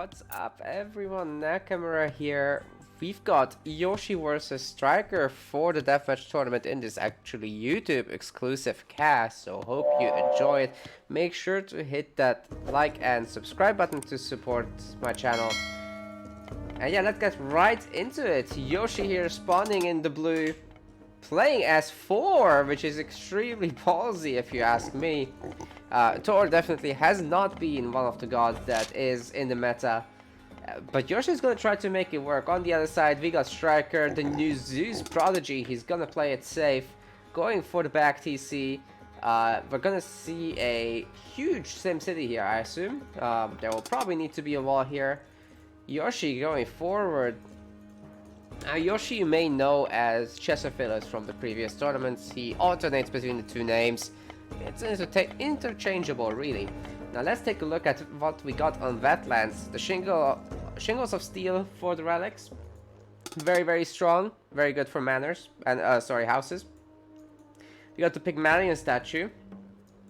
What's up everyone, Nakamura here. We've got Yoshii versus Striker for the Deathmatch tournament in this actually YouTube exclusive cast, so hope you enjoy it. Make sure to hit that like and subscribe button to support my channel. And yeah, let's get right into it. Yoshii here spawning in the blue, playing as 4, which is extremely ballsy if you ask me. Thor definitely has not been one of the gods that is in the meta. But Yoshii's gonna try to make it work. On the other side, we got Striker, the new Zeus prodigy. He's gonna play it safe, going for the back TC. We're gonna see a huge Sim City here, I assume. There will probably need to be a wall here. Yoshii going forward. Now, Yoshii you may know as Chesterfield from the previous tournaments. He alternates between the two names. It's interchangeable, really. Now let's take a look at what we got on Wetlands. The shingles of steel for the relics. Very, very strong. Very good for manors and houses. We got the Pygmalion statue,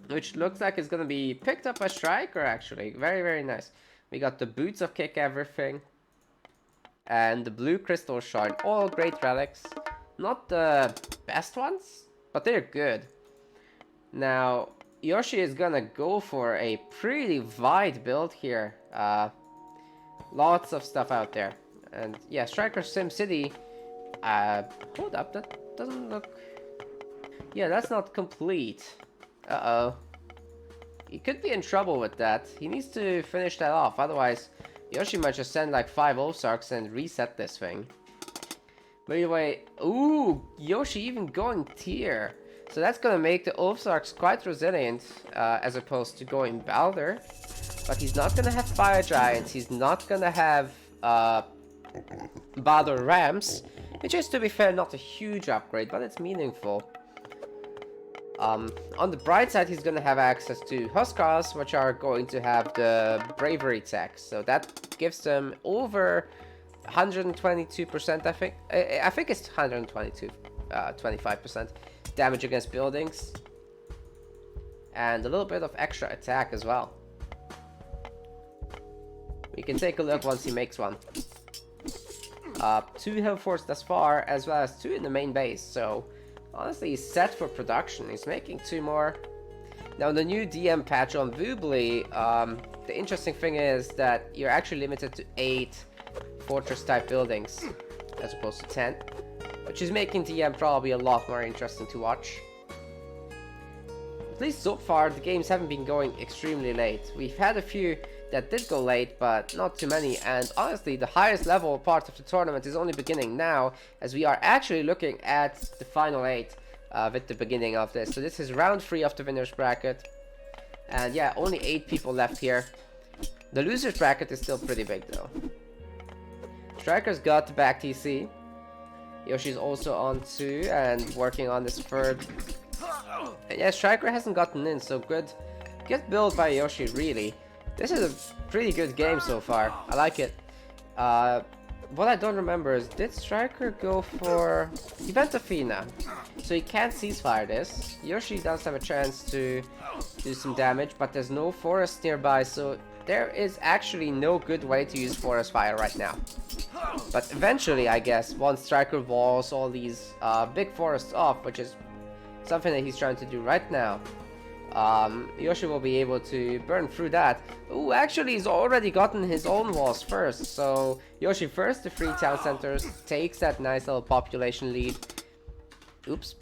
which looks like it's gonna be picked up by Striker. Actually, very, very nice. We got the boots of Kick Everything and the blue crystal shard. All great relics. Not the best ones, but they're good. Now, Yoshii is gonna go for a pretty wide build here. Lots of stuff out there. And yeah, Striker Sim City. Hold up, that doesn't look... Yeah, that's not complete. Uh-oh. He could be in trouble with that. He needs to finish that off, otherwise Yoshii might just send like 5 Ulfsarks and reset this thing. But anyway, ooh, Yoshii even going tier. So that's gonna make the Ulfsarks quite resilient, as opposed to going Balder. But he's not gonna have Fire Giants, he's not gonna have Balder Rams, which is, to be fair, not a huge upgrade, but it's meaningful. On the bright side, he's gonna have access to Huskars, which are going to have the Bravery tax. So that gives them over 122%, I think. I think it's 122, 25%. Damage against buildings, and a little bit of extra attack as well. We can take a look once he makes one. 2 hill forts thus far, as well as 2 in the main base, so honestly he's set for production. He's making 2 more. Now the new DM patch on Woobly, the interesting thing is that you're actually limited to 8 fortress type buildings as opposed to 10. Which is making DM probably a lot more interesting to watch. At least so far, the games haven't been going extremely late. We've had a few that did go late, but not too many. And honestly, the highest level part of the tournament is only beginning now, as we are actually looking at the final 8 with the beginning of this. So this is round 3 of the winner's bracket. And yeah, only 8 people left here. The loser's bracket is still pretty big though. Striker's got the back TC. Yoshii's also on 2 and working on this 3rd. And yeah, Striker hasn't gotten in, so good build by Yoshii, really. This is a pretty good game so far. I like it. What I don't remember is, did Striker go for... He went to Fina, so he can't ceasefire this. Yoshii does have a chance to do some damage, but there's no forest nearby, so there is actually no good way to use forest fire right now. But eventually, I guess, once Striker walls all these big forests off, which is something that he's trying to do right now, Yoshii will be able to burn through that. Ooh, actually, he's already gotten his own walls first. So Yoshii first the 3 town centers, takes that nice little population lead. Oops.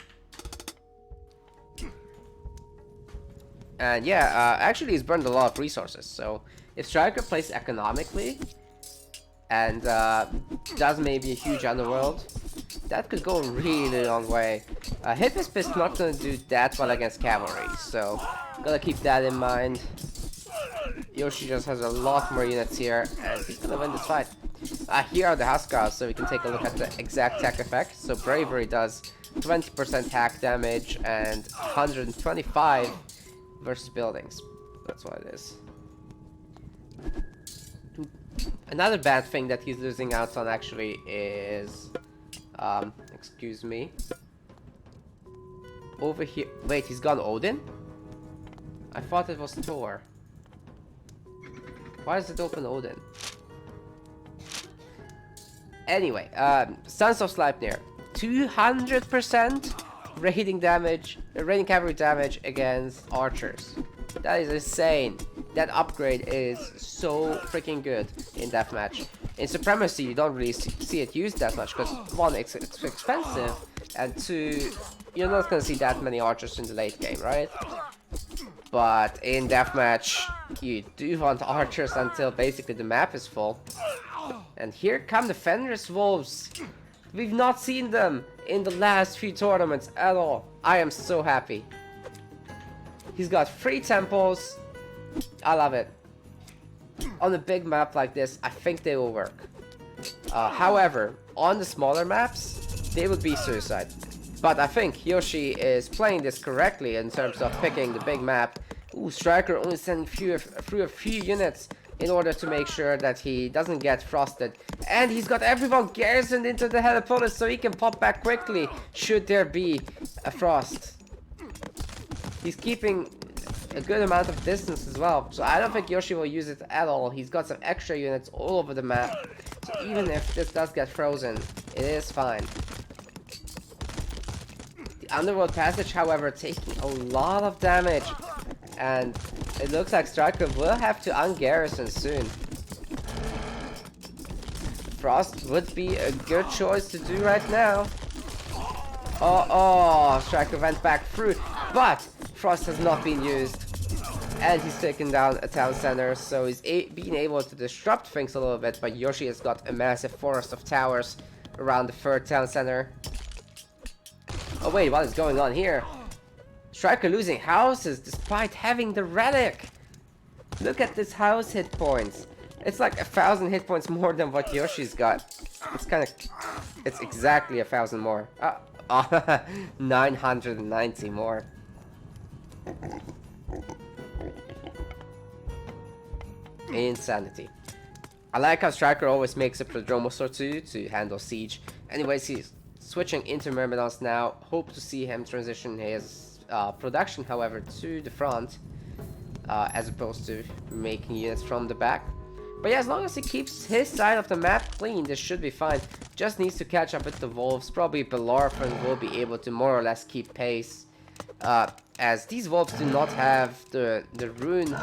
And yeah, actually he's burned a lot of resources. So if Striker plays economically and does maybe a huge underworld, that could go a really long way. Hippisp is not going to do that well against cavalry, so gotta keep that in mind. Yoshii just has a lot more units here, and he's gonna win this fight. Here are the Huskars, so we can take a look at the exact tech effect. So Bravery does 20% hack damage and 125 versus buildings. That's what it is. Another bad thing that he's losing out on actually is... excuse me. Over here... Wait, he's gone Odin? I thought it was Thor. Why is it open Odin? Anyway, Sons of Sleipnir, 200% rating cavalry damage against archers. That is insane. That upgrade is so freaking good in Deathmatch. In Supremacy, you don't really see it used that much because one, it's expensive, and two, you're not gonna see that many archers in the late game, right? But in Deathmatch, you do want archers until basically the map is full. And here come the Fenris Wolves. We've not seen them in the last few tournaments at all. I am so happy. He's got 3 temples. I love it. On a big map like this, I think they will work. However, on the smaller maps, they would be suicide. But I think Yoshii is playing this correctly in terms of picking the big map. Ooh, Striker only sending through a few units in order to make sure that he doesn't get frosted. And he's got everyone garrisoned into the Helipolis so he can pop back quickly should there be a frost. He's keeping a good amount of distance as well, so I don't think Yoshii will use it at all. He's got some extra units all over the map, so even if this does get frozen, it is fine. The Underworld Passage, however, taking a lot of damage, and it looks like Striker will have to ungarrison soon. Frost would be a good choice to do right now. Oh, Striker went back through, but Frost has not been used. And he's taken down a town center, so he's being able to disrupt things a little bit, but Yoshii has got a massive forest of towers around the 3rd town center. Oh wait, what is going on here? Striker losing houses despite having the relic. Look at this house hit points. It's like 1,000 hit points more than what Yoshii's got. It's exactly 1,000 more. 990 more. Insanity. I like how Striker always makes a Prodromos or two to handle siege. Anyways, he's switching into Myrmidons now. Hope to see him transition his production, however, to the front, as opposed to making units from the back. But yeah, as long as he keeps his side of the map clean, this should be fine. Just needs to catch up with the Wolves. Probably Belorphan will be able to more or less keep pace. As these Wolves do not have the rune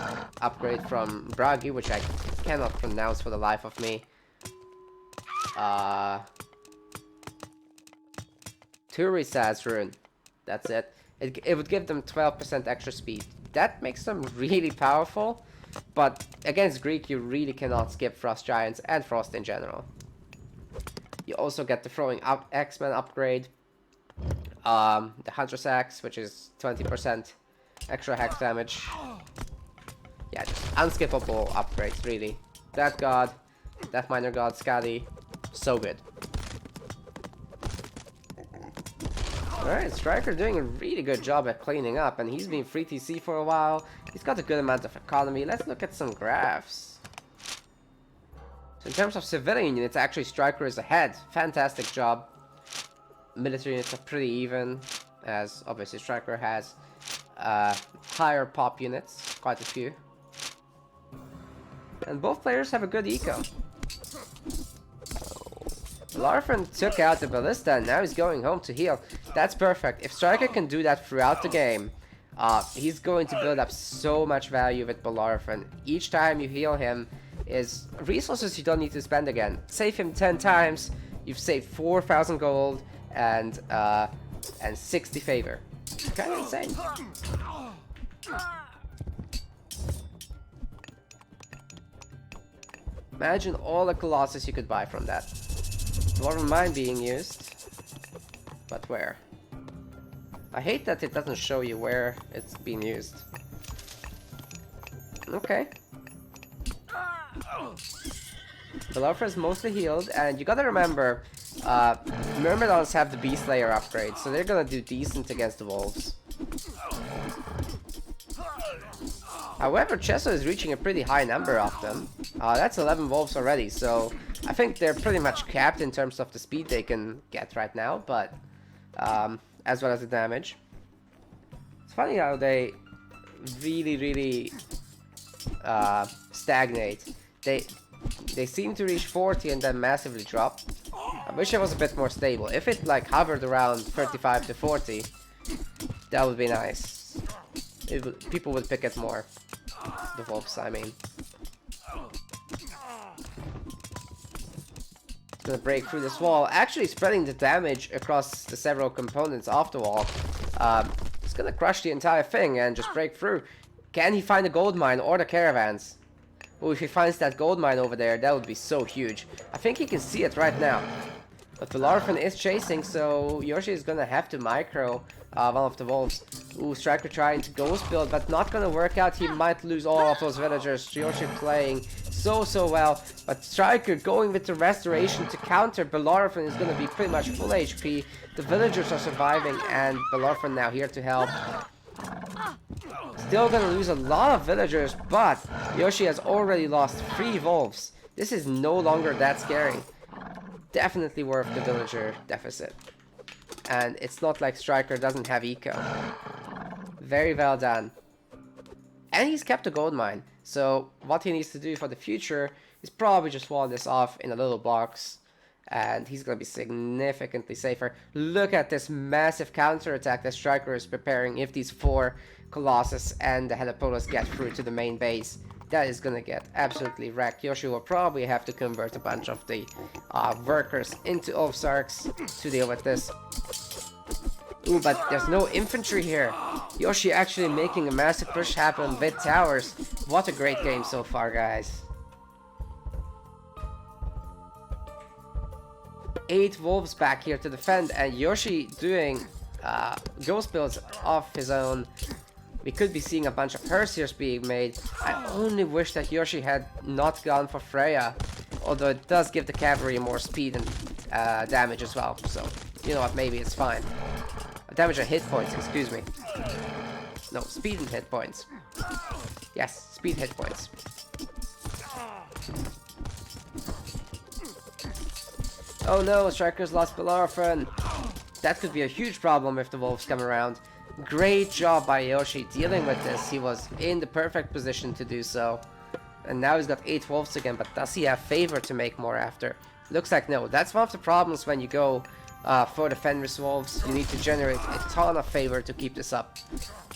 upgrade from Bragi, which I cannot pronounce for the life of me. Turisaz rune. That's it. It would give them 12% extra speed. That makes them really powerful. But against Greek, you really cannot skip Frost Giants and Frost in general. You also get the Throwing X-Men upgrade. The Hunter's Axe, which is 20% extra hex damage. Yeah, just unskippable upgrades, really. Death God, Death Minor God, Skadi. So good. Alright, Striker doing a really good job at cleaning up, and he's been free TC for a while. He's got a good amount of economy. Let's look at some graphs. So in terms of civilian units, actually Striker is ahead. Fantastic job. Military units are pretty even, as obviously Striker has higher pop units, quite a few. And both players have a good eco. Larfin took out the Ballista and now he's going home to heal. That's perfect. If Striker can do that throughout the game, he's going to build up so much value with Belorphan. Each time you heal him is resources you don't need to spend again. Save him 10 times, you've saved 4,000 gold and 60 favor. Kind of insane. Imagine all the Colossus you could buy from that. Dwarven Mine being used, but where? I hate that it doesn't show you where it's being used. Okay. Belorphan is mostly healed, and you gotta remember, Myrmidons have the Beast Layer upgrade, so they're gonna do decent against the Wolves. However, Chesso is reaching a pretty high number of them. That's 11 Wolves already, so I think they're pretty much capped in terms of the speed they can get right now, but as well as the damage. It's funny how they really stagnate. They seem to reach 40 and then massively drop. I wish it was a bit more stable. If it like hovered around 35 to 40, that would be nice. People would pick it more. The wolves, I mean. It's gonna break through this wall, actually spreading the damage across the several components of the wall. It's gonna crush the entire thing and just break through. Can he find the gold mine or the caravans? Oh, if he finds that gold mine over there, that would be so huge. I think he can see it right now. But Bellerophon is chasing, so Yoshii is gonna have to micro one of the wolves. Ooh, Striker trying to ghost build, but not gonna work out. He might lose all of those villagers. Yoshii playing so well, but Striker going with the restoration to counter Bellerophon is gonna be pretty much full HP. The villagers are surviving, and Bellerophon now here to help. Still gonna lose a lot of villagers, but Yoshii has already lost 3 wolves. This is no longer that scary. Definitely worth the villager deficit. And it's not like Striker doesn't have eco. Very well done. And he's kept a gold mine. So what he needs to do for the future is probably just wall this off in a little box. And he's going to be significantly safer. Look at this massive counterattack that Striker is preparing if these 4 Colossus and the Helepolis get through to the main base. That is going to get absolutely wrecked. Yoshii will probably have to convert a bunch of the workers into Oathsarks to deal with this. Ooh, but there's no infantry here. Yoshii actually making a massive push happen with towers. What a great game so far, guys. 8 wolves back here to defend, and Yoshii doing ghost builds of his own. We could be seeing a bunch of Hersiers being made. I only wish that Yoshii had not gone for Freya, although it does give the cavalry more speed and damage as well. So, you know what, maybe it's fine. Damage and hit points, excuse me. No, speed and hit points. Yes, speed hit points. Oh no, Striker's lost Bellerophon. That could be a huge problem if the wolves come around. Great job by Yoshii dealing with this. He was in the perfect position to do so. And now he's got 8 wolves again, but does he have favor to make more after? Looks like no. That's one of the problems when you go for the Fenris wolves. You need to generate a ton of favor to keep this up.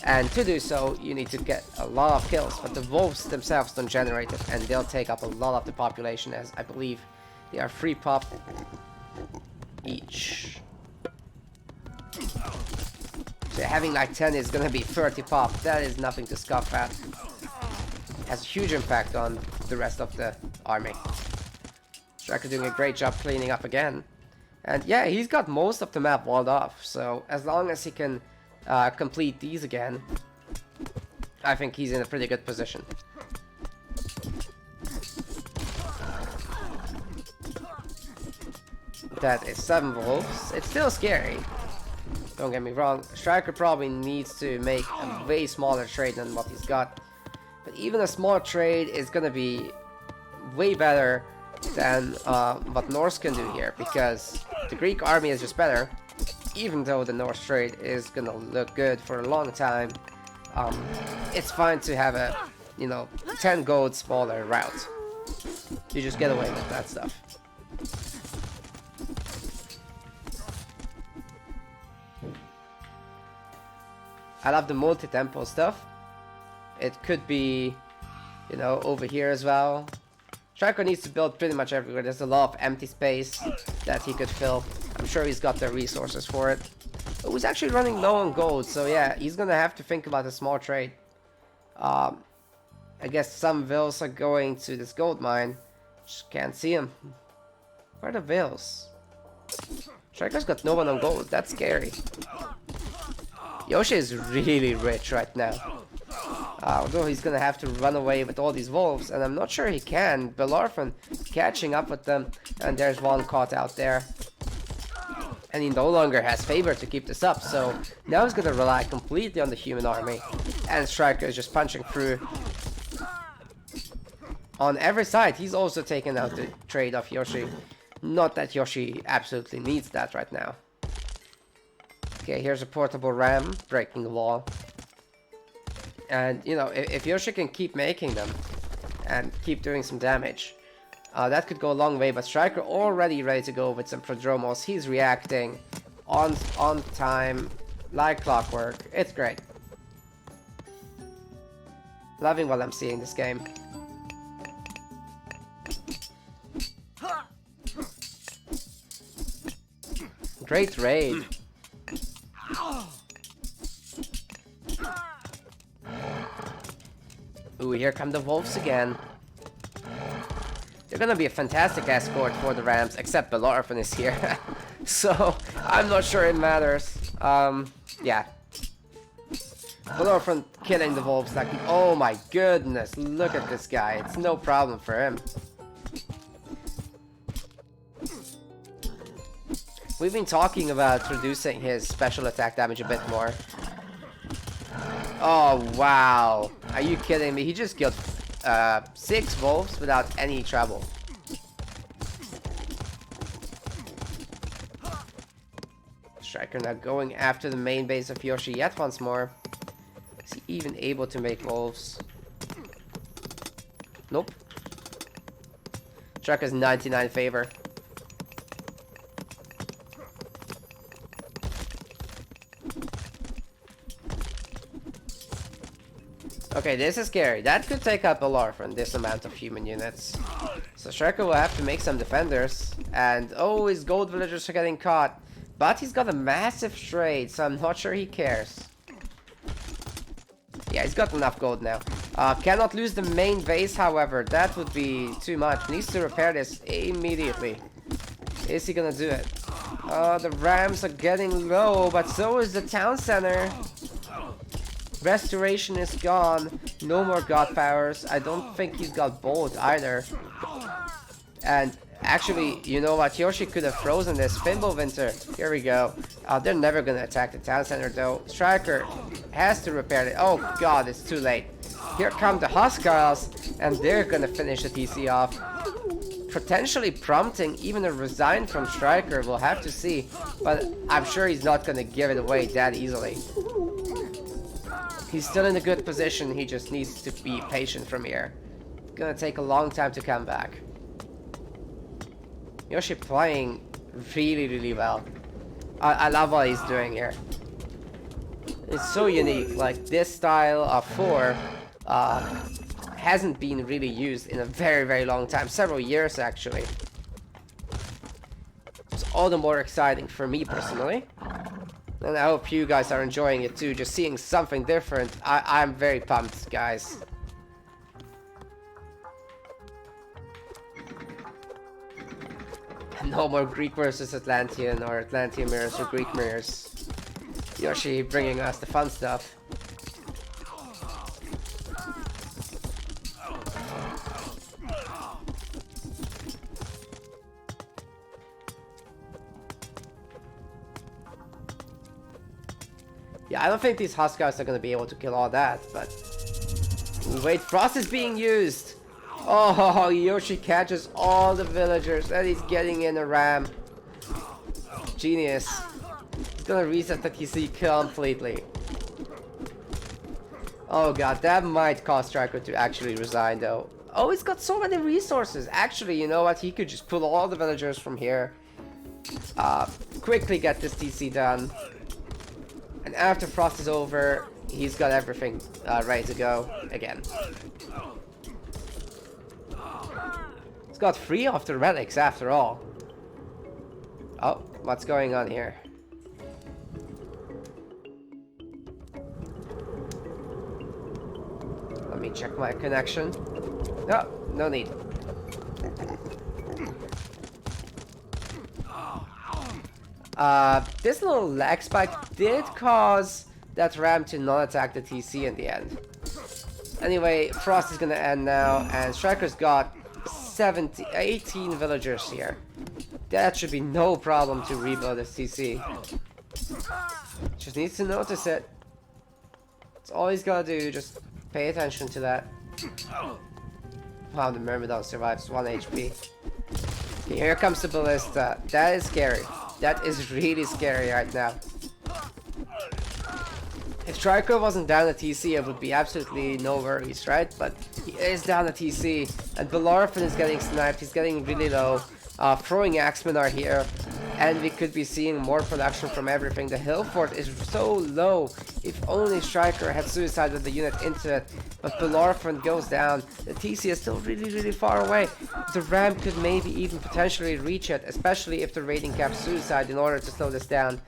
And to do so, you need to get a lot of kills. But the wolves themselves don't generate it, and they'll take up a lot of the population, as I believe they are 3 pop each. So having like 10 is gonna be 30 pop. That is nothing to scoff at. Has a huge impact on the rest of the army. Striker doing a great job cleaning up again. And yeah, he's got most of the map walled off. So as long as he can complete these again, I think he's in a pretty good position. That is 7 wolves. It's still scary. Don't get me wrong, Striker probably needs to make a way smaller trade than what he's got. But even a small trade is gonna be way better than what Norse can do here, because the Greek army is just better. Even though the Norse trade is gonna look good for a long time, it's fine to have a, 10 gold smaller route. You just get away with that stuff. I love the multi-tempo stuff. It could be, over here as well. Striker needs to build pretty much everywhere. There's a lot of empty space that he could fill. I'm sure he's got the resources for it. But he's actually running low on gold, so yeah, he's gonna have to think about a small trade. I guess some vills are going to this gold mine. Just can't see him. Where are the vills? Striker's got no one on gold. That's scary. Yoshii is really rich right now. Although he's gonna have to run away with all these wolves, and I'm not sure he can. Bellerophon catching up with them, and there's one caught out there. And he no longer has favor to keep this up, so now he's gonna rely completely on the human army. And Striker is just punching through. On every side, he's also taken out the trade of Yoshii. Not that Yoshii absolutely needs that right now. Okay, here's a portable ram breaking the wall. And, if Yoshii can keep making them and keep doing some damage, That could go a long way, but Striker already ready to go with some Prodromos. He's reacting on time, like clockwork. It's great. Loving what I'm seeing this game. Great raid. Ooh, here come the wolves again. They're gonna be a fantastic escort for the Rams, except Belorphin is here. So, I'm not sure it matters. Yeah. Belorphin killing the wolves like... Oh my goodness, look at this guy. It's no problem for him. We've been talking about reducing his special attack damage a bit more. Oh, wow. Are you kidding me? He just killed 6 wolves without any trouble. Striker now going after the main base of Yoshii yet once more. Is he even able to make wolves? Nope. Striker's 99 favor. Okay, this is scary. That could take up a Larfin, this amount of human units. So Striker will have to make some defenders. And oh, his gold villagers are getting caught. But he's got a massive trade, so I'm not sure he cares. Yeah, he's got enough gold now. Cannot lose the main base, however. That would be too much. Needs to repair this immediately. Is he gonna do it? The Rams are getting low, but so is the town center. Restoration is gone. No more god powers. I don't think he's got both either. And actually, you know what? Yoshii could have frozen this. Pinball Winter. Here we go. They're never gonna attack the town center though. Striker has to repair it. Oh god, it's too late. Here come the Huskars, and they're gonna finish the TC off. Potentially prompting even a resign from Striker. We'll have to see. But I'm sure he's not gonna give it away that easily. He's still in a good position, he just needs to be patient from here. Gonna take a long time to come back. Yoshii playing really well. I love what he's doing here. It's so unique, like this style of 4 hasn't been really used in a very long time, several years actually. It's all the more exciting for me personally. And I hope you guys are enjoying it too, just seeing something different. I'm very pumped, guys. No more Greek versus Atlantean or Atlantean mirrors or Greek mirrors. Yoshii bringing us the fun stuff. Yeah, I don't think these Huskars are gonna be able to kill all that, but... Wait, Frost is being used! Oh, Yoshii catches all the villagers and he's getting in a ram. Genius. He's gonna reset the TC completely. Oh god, that might cause Striker to actually resign though. Oh, he's got so many resources. Actually, you know what? He could just pull all the villagers from here. Quickly get this TC done. And after Frost is over, he's got everything ready to go again. He's got 3 of the relics after all. Oh, what's going on here? Let me check my connection. No, no need. This little lag spike did cause that ram to not attack the TC in the end. Anyway, Frost is gonna end now, and Striker's got 18 villagers here. That should be no problem to rebuild this TC. Just needs to notice it. That's all he's gotta do, just pay attention to that. Wow, the Myrmidon survives 1 HP. Okay, here comes the Ballista. That is scary. That is really scary right now. If Striker wasn't down at TC, it would be absolutely no worries, right? But he is down at TC, and Bellerophon is getting sniped. He's getting really low. Throwing Axemen are here, and we could be seeing more production from everything. The hill fort is so low. If only Striker had suicide with the unit into it, but Bellerophon goes down. The TC is still really far away. The ramp could maybe even potentially reach it, especially if the raiding cap suicide in order to slow this down.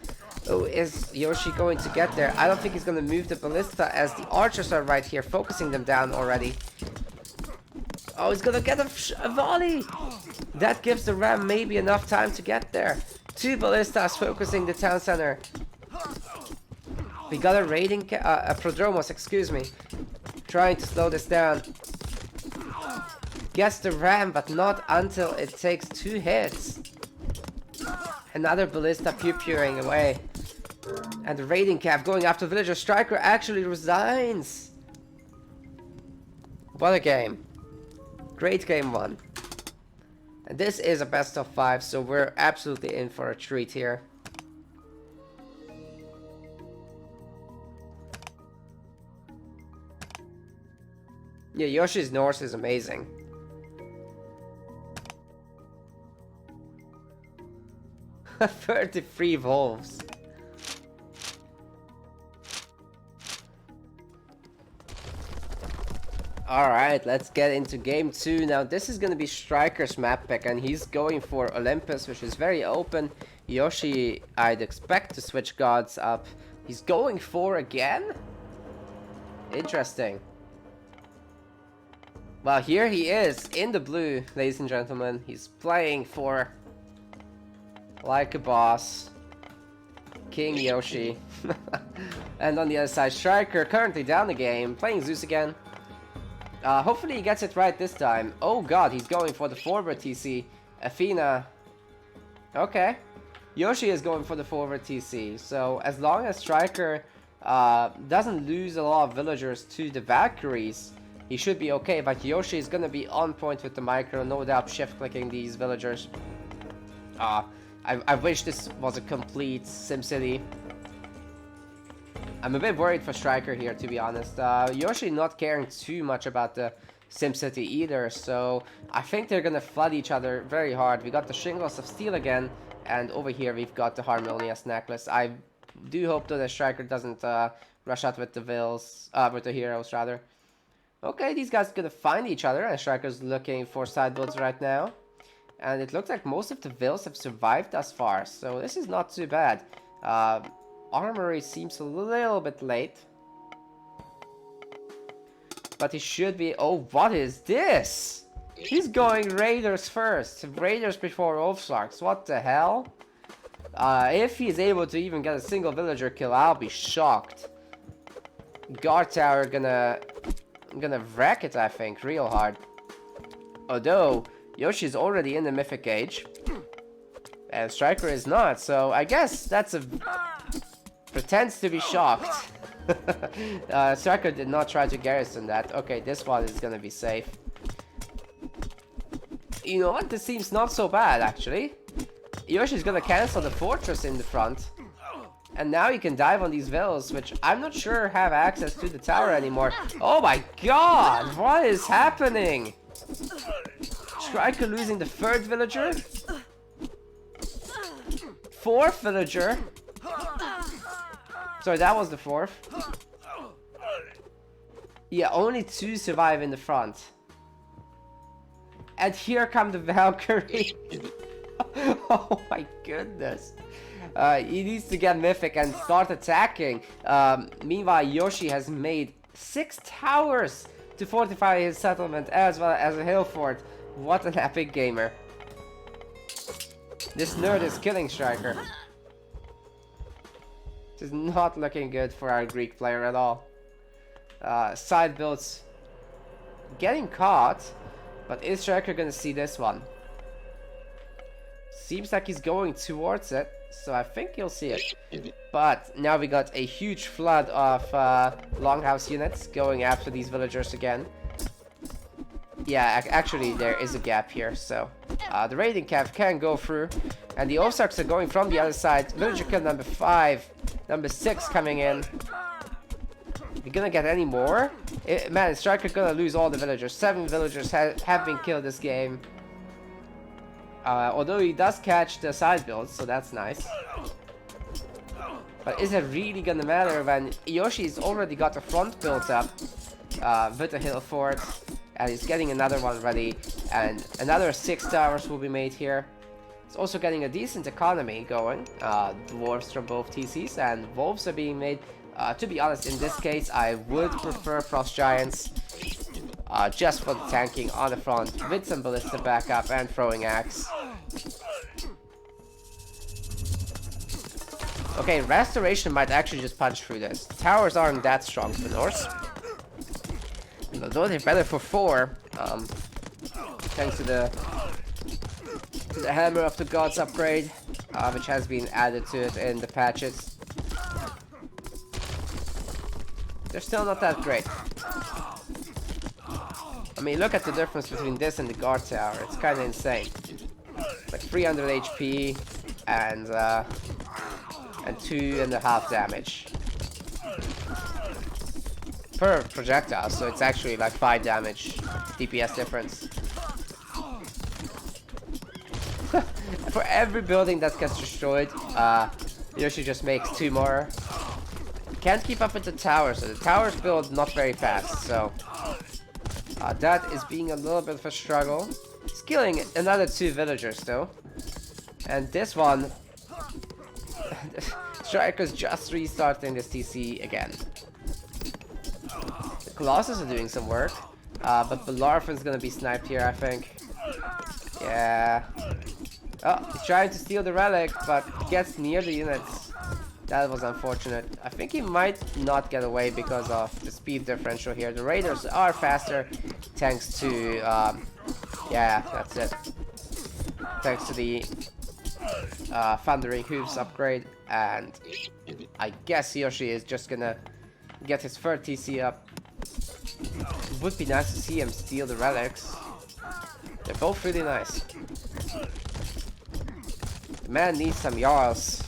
Oh, is Yoshii going to get there? I don't think he's going to move the ballista as the archers are right here, focusing them down already. Oh, he's going to get a volley! That gives the ram maybe enough time to get there. 2 ballistas focusing the town center. We got a raiding a Prodromos, excuse me. Trying to slow this down. Gets the ram, but not until it takes 2 hits. Another ballista pew-pewing away. And the raiding cap going after villager. Striker actually resigns. What a game. Great game 1. And this is a best of 5, so we're absolutely in for a treat here. Yeah, Yoshi's Norse is amazing. $33 wolves. Alright, let's get into game 2. Now, this is going to be Striker's map pick, and he's going for Olympus, which is very open. Yoshii, I'd expect to switch gods up. He's going for again? Interesting. Well, here he is in the blue, ladies and gentlemen. He's playing for like a boss. King Yoshii. And on the other side, Striker currently down the game, playing Zeus again. Hopefully he gets it right this time. Oh god, he's going for the forward TC. Athena. Okay. Yoshii is going for the forward TC. So as long as Striker doesn't lose a lot of villagers to the Valkyries, he should be okay. But Yoshii is gonna be on point with the micro, no doubt shift clicking these villagers. I wish this was a complete SimCity. I'm a bit worried for Striker here, to be honest. Yoshii not caring too much about the SimCity either, so I think they're gonna flood each other very hard. We got the Shingles of Steel again, and over here we've got the Harmonious Necklace. I do hope that the Striker doesn't rush out with the with the heroes rather. Okay, these guys are gonna find each other, and Striker's looking for side builds right now. And it looks like most of the vills have survived thus far, so this is not too bad. Armory seems a little bit late. But he should be... Oh, what is this? He's going Raiders first. Raiders before Wolfslarks. What the hell? If he's able to even get a single villager kill, I'll be shocked. Guard Tower gonna wreck it, I think, real hard. Although, Yoshi's already in the Mythic Age. And Striker is not, so I guess that's a... Pretends to be shocked. Striker did not try to garrison that. Okay, this one is gonna be safe. You know what? This seems not so bad, actually. Yoshi's gonna cancel the fortress in the front. And now you can dive on these villas, which I'm not sure have access to the tower anymore. Oh my god! What is happening? Striker losing the 3rd villager? 4th villager? Sorry, that was the 4th. Yeah, only 2 survive in the front. And here come the Valkyrie. Oh my goodness. He needs to get Mythic and start attacking. Meanwhile, Yoshii has made 6 towers to fortify his settlement as well as a hill fort. What an epic gamer. This nerd is killing Striker. This is not looking good for our Greek player at all. Side builds getting caught, but is Striker gonna see this one? Seems like he's going towards it, so I think he'll see it. But now we got a huge flood of Longhouse units going after these villagers again. Yeah, actually there is a gap here, so the raiding cap can go through. And the Ozarks are going from the other side. Villager kill number 5. Number 6 coming in. We're gonna get any more? Man, Striker gonna lose all the villagers. 7 villagers have been killed this game. Although he does catch the side builds, so that's nice. But is it really gonna matter when Yoshii's already got the front built up with the hill fort, and he's getting another one ready, and another 6 towers will be made here. It's also getting a decent economy going. Dwarves from both TCs and wolves are being made. To be honest, in this case, I would prefer frost giants. Just for the tanking on the front with some ballista backup and throwing axe. Okay, restoration might actually just punch through this. Towers aren't that strong for Norse. Though they're better for 4. Thanks to the Hammer of the Gods upgrade, which has been added to it in the patches. They're still not that great. I mean, look at the difference between this and the guard tower. It's kind of insane. Like 300 HP and 2.5 damage per projectile. So it's actually like 5 damage DPS difference. For every building that gets destroyed, Yoshii just makes 2 more. Can't keep up with the towers, so the towers build not very fast. So. That is being a little bit of a struggle. He's killing another 2 villagers though. And this one... Striker's just restarting this TC again. The Colossus are doing some work. But Belarfin's gonna be sniped here, I think. Yeah. Oh, he's trying to steal the relic, but gets near the units. That was unfortunate. I think he might not get away because of the speed differential here. The raiders are faster thanks to, yeah, that's it. Thanks to the Thundering Hooves upgrade. And I guess Yoshii is just gonna get his 3rd TC up. It would be nice to see him steal the relics. They're both really nice. The man needs some Jarls.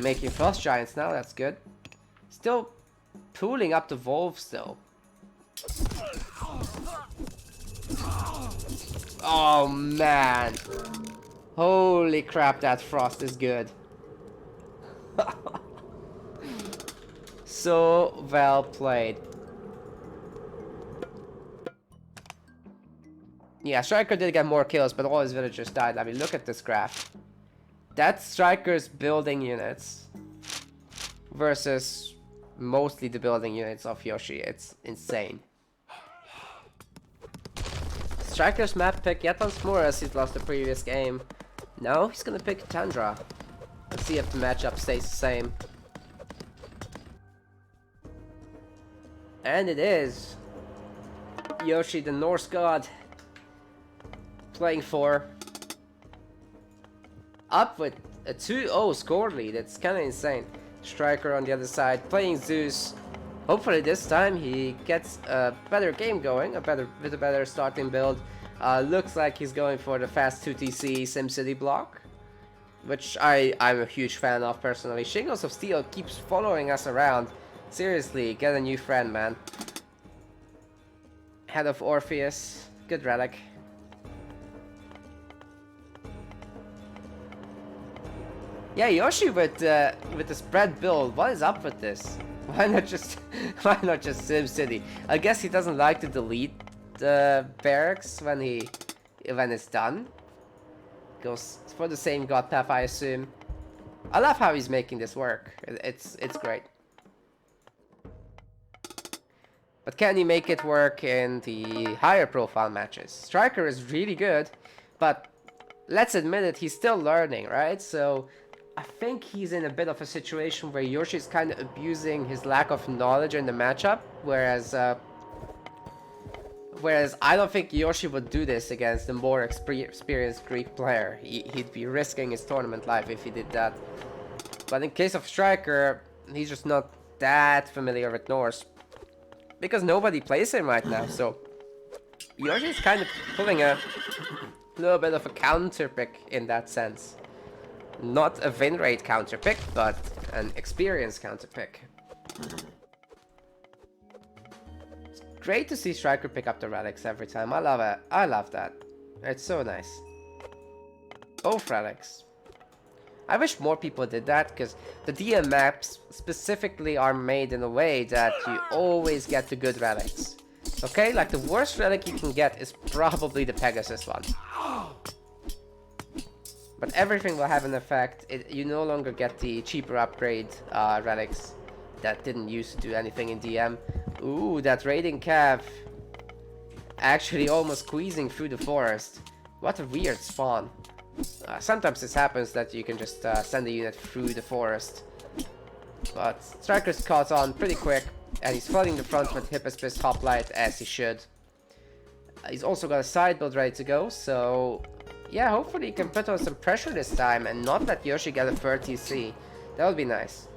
Making frost giants now, that's good. Still pulling up the wolves though. Oh man. Holy crap, that frost is good. So well played. Yeah, Striker did get more kills, but all his villagers died. I mean, look at this graph. That's Striker's building units versus mostly the building units of Yoshii. It's insane. Striker's map pick yet once more as he's lost the previous game. Now he's gonna pick Tundra. Let's see if the matchup stays the same. And it is. Yoshii, the Norse god, playing for. Up with a 2-0 score lead. It's kind of insane. Striker on the other side playing Zeus. Hopefully this time he gets a better game going, with a better starting build. Looks like he's going for the fast 2TC SimCity block, which I'm a huge fan of personally. Shingles of Steel keeps following us around. Seriously, get a new friend, man. Head of Orpheus, good relic. Yeah, Yoshii with the spread build. What is up with this? Why not just SimCity? I guess he doesn't like to delete the barracks when it's done. Goes for the same god path, I assume. I love how he's making this work. It's great. But can he make it work in the higher profile matches? Striker is really good, but let's admit it, he's still learning, right? So I think he's in a bit of a situation where Yoshii's kind of abusing his lack of knowledge in the matchup, whereas I don't think Yoshii would do this against a more experienced Greek player. He'd be risking his tournament life if he did that. But in case of Striker, he's just not that familiar with Norse, because nobody plays him right now. So Yoshii's kind of pulling a little bit of a counter pick in that sense. Not a win rate counter pick, but an experience counter pick. great to see Striker pick up the relics every time. I love it. I love that. It's so nice. Both relics. I wish more people did that, because the DM maps specifically are made in a way that you always get the good relics. Okay, like the worst relic you can get is probably the Pegasus one. But everything will have an effect. You no longer get the cheaper upgrade relics that didn't used to do anything in DM. Ooh, that raiding cav actually almost squeezing through the forest. What a weird spawn. Sometimes this happens that you can just send a unit through the forest. But Striker's caught on pretty quick, and he's flooding the front with Hippospis Hoplite as he should. He's also got a side build ready to go, so yeah, hopefully he can put on some pressure this time and not let Yoshii get a third TC. That would be nice.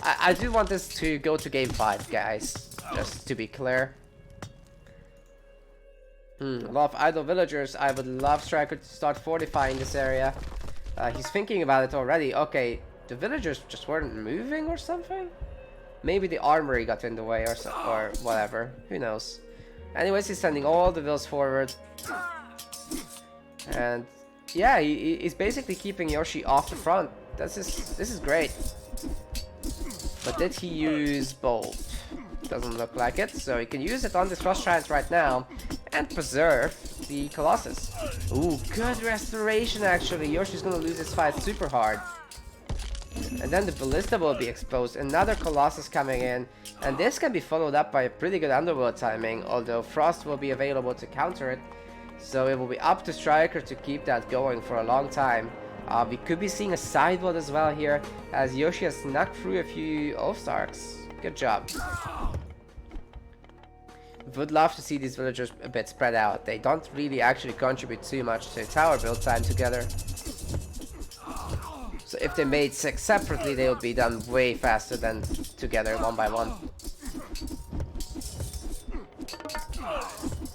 I do want this to go to game 5, guys, just to be clear. A lot of idle villagers. I would love Striker to start fortifying this area. He's thinking about it already. Okay, the villagers just weren't moving or something? Maybe the armory got in the way or whatever. Who knows? Anyways, he's sending all the vills forward. And yeah, he's basically keeping Yoshii off the front. This is great. But did he use Bolt? Doesn't look like it, so he can use it on this Frost Giant right now and preserve the Colossus. Ooh, good restoration actually. Yoshi's gonna lose his fight super hard. And then the Ballista will be exposed. Another Colossus coming in. And this can be followed up by a pretty good Underworld timing, although Frost will be available to counter it. So it will be up to Striker to keep that going for a long time. We could be seeing a sideboard as well here, as Yoshii has snuck through a few All-Stars. Good job. Would love to see these villagers a bit spread out. They don't really actually contribute too much to tower build time together. So if they made 6 separately, they would be done way faster than together, one by one.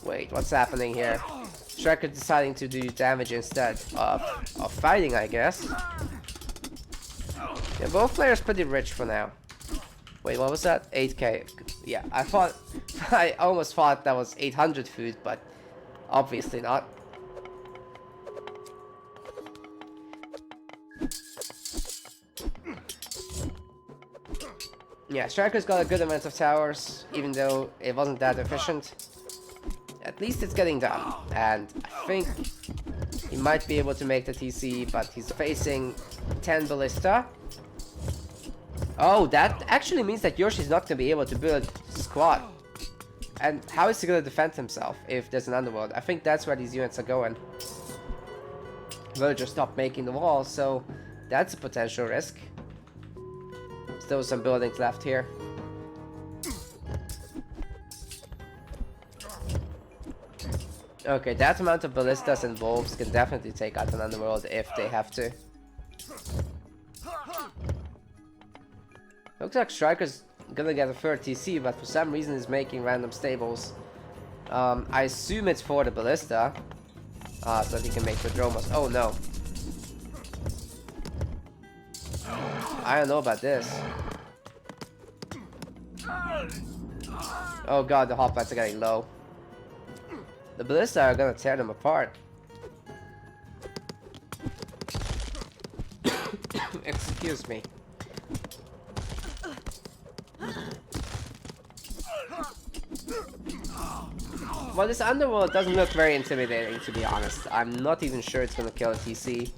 Wait, what's happening here? Striker deciding to do damage instead of fighting, I guess. Yeah, both players pretty rich for now. Wait, what was that? 8k. Yeah, I almost thought that was 800 food, but obviously not. Yeah, Striker's got a good amount of towers, even though it wasn't that efficient. At least it's getting done, and I think he might be able to make the TC, but he's facing 10 Ballista. Oh, that actually means that Yoshi's not going to be able to build squad. And how is he going to defend himself if there's an Underworld? I think that's where these units are going. Villagers stop making the wall, so that's a potential risk. Still some buildings left here. Okay, that amount of ballistas and wolves can definitely take out an Underworld if they have to. Looks like Striker's gonna get a third TC, but for some reason he's making random stables. I assume it's for the ballista, so that he can make the Dromos. Oh no. I don't know about this. Oh god, the hoplites are getting low. The ballista are gonna tear them apart. Excuse me. Well, this Underworld doesn't look very intimidating, to be honest. I'm not even sure it's gonna kill a TC.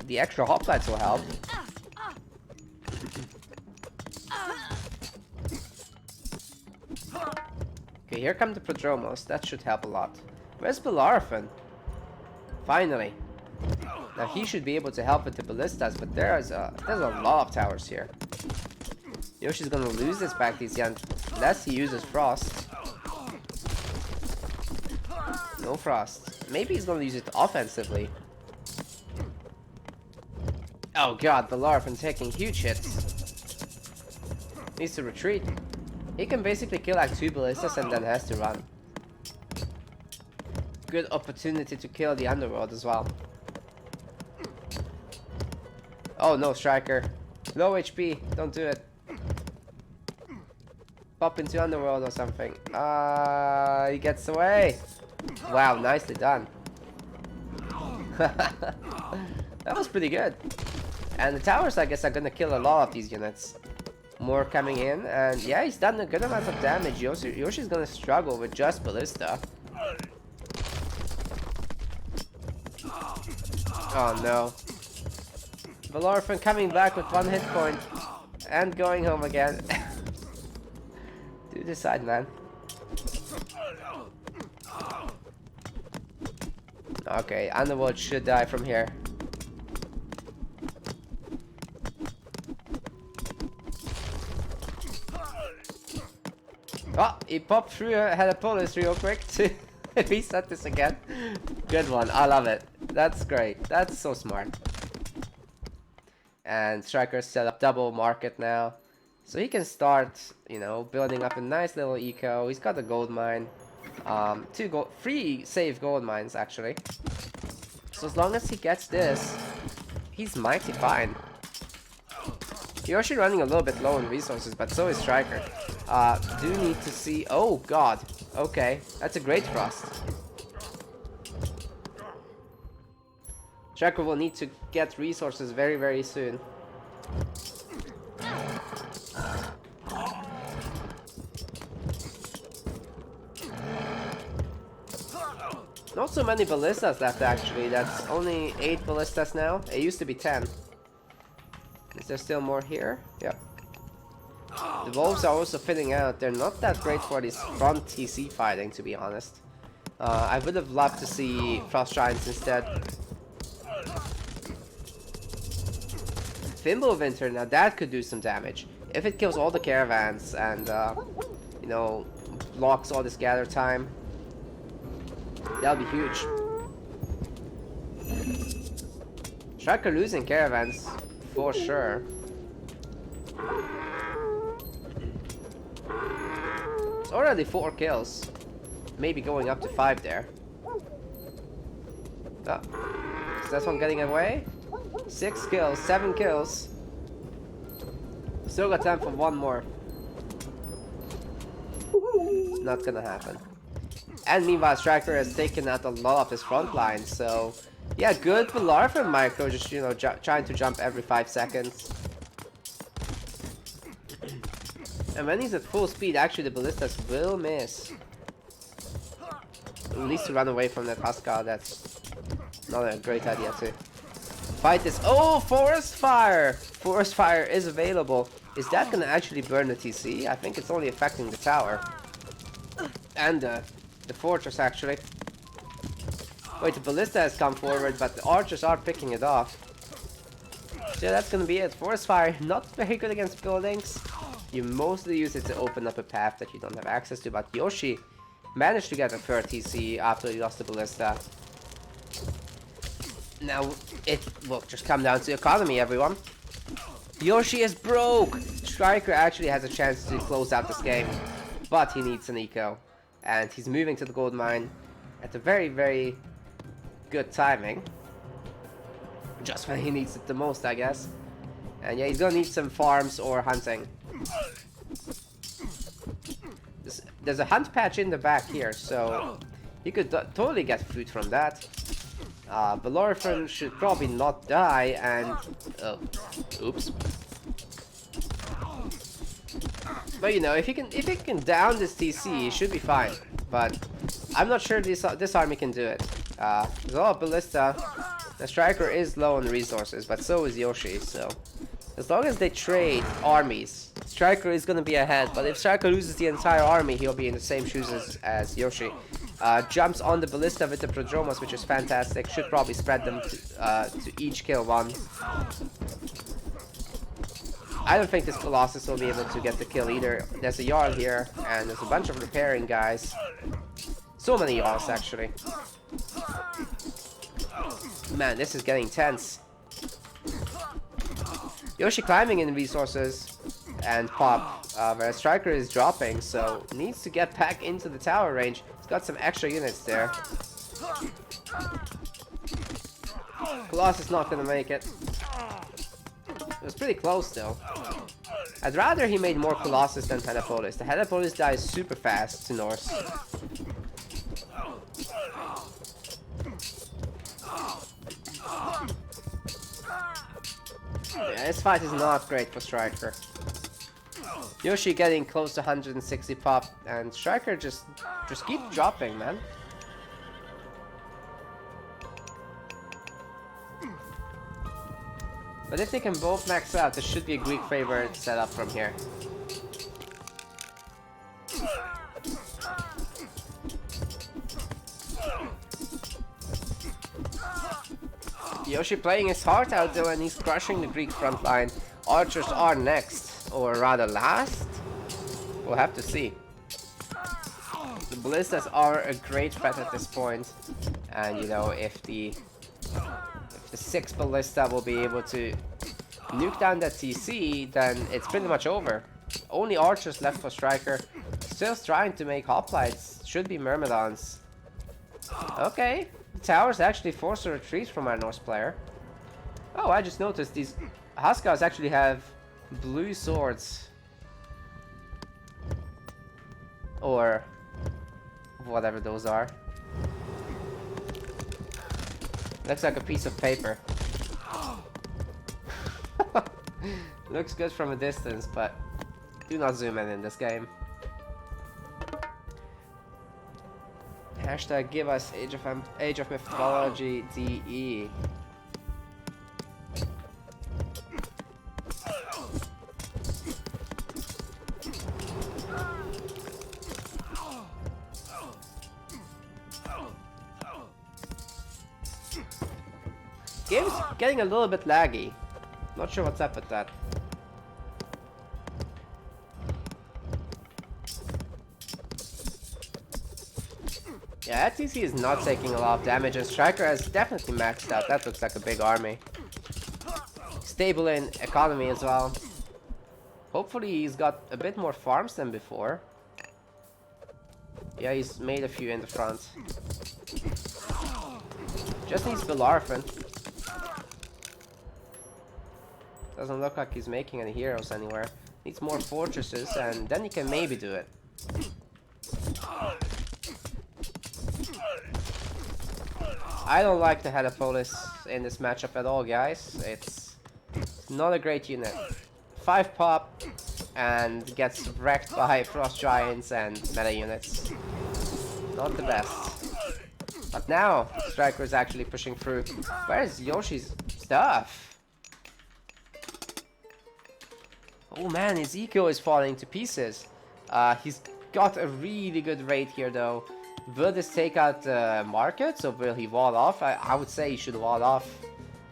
The extra hoplites will help. Okay, here come the Prodromos. That should help a lot. Where's Bellerophon? Finally. Now he should be able to help with the ballistas, but there's a lot of towers here. Yoshi's gonna lose this back these unless he uses Frost. No Frost. Maybe he's gonna use it offensively. Oh god, Bellerophon taking huge hits. Needs to retreat. He can basically kill like 2 ballistas and then has to run. Good opportunity to kill the Underworld as well. Oh no, Striker. Low HP, don't do it. pop into Underworld or something. He gets away. Wow, nicely done. That was pretty good. And the towers, I guess, are gonna kill a lot of these units. More coming in, and yeah, he's done a good amount of damage. Yoshi's gonna struggle with just Ballista. Oh no. Valorphan coming back with 1 hit point and going home again. Do decide, man. Okay, Underworld should die from here. Oh, he popped through, had a police real quick to reset this again. Good one, I love it. That's great, that's so smart. And Striker set up double market now. So he can start, you know, building up a nice little eco. He's got a gold mine. 3 safe gold mines, actually. So as long as he gets this, he's mighty fine. Yoshii running a little bit low in resources, but so is Striker. Do need to see... Oh, God. Okay, that's a great frost. Striker will need to get resources very, very soon. Not so many ballistas left, actually. That's only 8 ballistas now. It used to be 10. Is there still more here? Yeah. The wolves are also thinning out. They're not that great for this front TC fighting, to be honest. I would have loved to see Frost Giants instead. Thimblewinter, now that could do some damage. If it kills all the caravans and, you know, blocks all this gather time, that'll be huge. Striker losing caravans, for sure. It's already 4 kills. Maybe going up to 5 there. Oh. Is that one getting away? 6 kills, 7 kills. Still got time for 1 more. Not gonna happen. And meanwhile, Striker has taken out a lot of his front line, so... Yeah, good for Larva Micro, just, you know, trying to jump every 5 seconds. And when he's at full speed, actually the ballistas will miss. At least to run away from that Huskar, that's not a great idea to fight this. Oh, Forest Fire! Forest Fire is available. Is that gonna actually burn the TC? I think it's only affecting the tower. And the fortress, actually. Wait, the ballista has come forward, but the archers are picking it off. So yeah, that's gonna be it. Forest Fire, not very good against buildings. You mostly use it to open up a path that you don't have access to, but Yoshii managed to get a 3rd TC after he lost the ballista. Now, it will just come down to economy, everyone. Yoshii is broke! Striker actually has a chance to close out this game, but he needs an eco. And he's moving to the gold mine at a very, very good timing. Just when he needs it the most, I guess. And yeah, he's gonna need some farms or hunting. There's a hunt patch in the back here, so he could totally get food from that. Valorphan should probably not die, and... Oh, oops. But you know, if he can down this TC, he should be fine. But I'm not sure this army can do it. There's a lot of ballista. The Striker is low on resources, but so is Yoshii, so... As long as they trade armies, Striker is gonna be ahead. But if Striker loses the entire army, he'll be in the same shoes as Yoshii. Jumps on the ballista with the Prodromos, which is fantastic. Should probably spread them to each kill 1. I don't think this Colossus will be able to get the kill either. There's a Jarl here, and there's a bunch of repairing guys. So many Jarls, actually. Man, this is getting tense. Yoshii climbing in resources and pop, whereas Striker is dropping, so needs to get back into the tower range. He's got some extra units there. Colossus not gonna make it. It was pretty close though. I'd rather he made more Colossus than Helepolis. The Helepolis dies super fast to Norse. Yeah, this fight is not great for Striker. Yoshii getting close to 160 pop, and Striker just keep dropping, man. But if they can both max out, this should be a Greek favorite setup from here. Yoshii playing his heart out though, and he's crushing the Greek front line. Archers are next, or rather last. We'll have to see. The ballistas are a great threat at this point, and you know, if the 6th ballista will be able to nuke down that TC, then it's pretty much over. Only archers left for Striker. Still trying to make hoplites. Should be Myrmidons. Okay. The towers actually force a retreat from our Norse player. Oh, I just noticed these Huskars actually have blue swords. Or whatever those are. Looks like a piece of paper. Looks good from a distance, but do not zoom in this game. Hashtag give us Age of Mythology DE. Game's getting a little bit laggy. Not sure what's up with that. Yeah, that TC is not taking a lot of damage, and Striker has definitely maxed out. That looks like a big army. Stable in economy as well. Hopefully he's got a bit more farms than before. Yeah, he's made a few in the front. Just needs Bellerophon. Doesn't look like he's making any heroes anywhere. Needs more fortresses, and then he can maybe do it. I don't like the Helepolis in this matchup at all, guys. It's not a great unit. 5 pop and gets wrecked by Frost Giants and meta units. Not the best. But now, Striker is actually pushing through. Where is Yoshi's stuff? Oh man, his eco is falling to pieces. He's got a really good rate here though. Will this take out the market? So will he wall off? I would say he should wall off.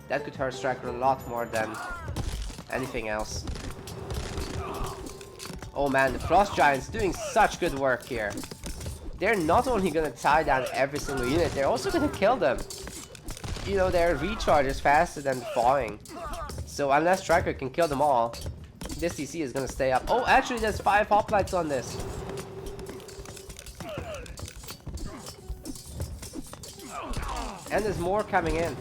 That could hurt Striker a lot more than anything else. Oh man, the Frost Giants doing such good work here. They're not only gonna tie down every single unit, they're also gonna kill them. You know, their recharge is faster than thawing. So unless Striker can kill them all, this TC is gonna stay up. Oh, actually there's 5 hoplites on this. And there's more coming in.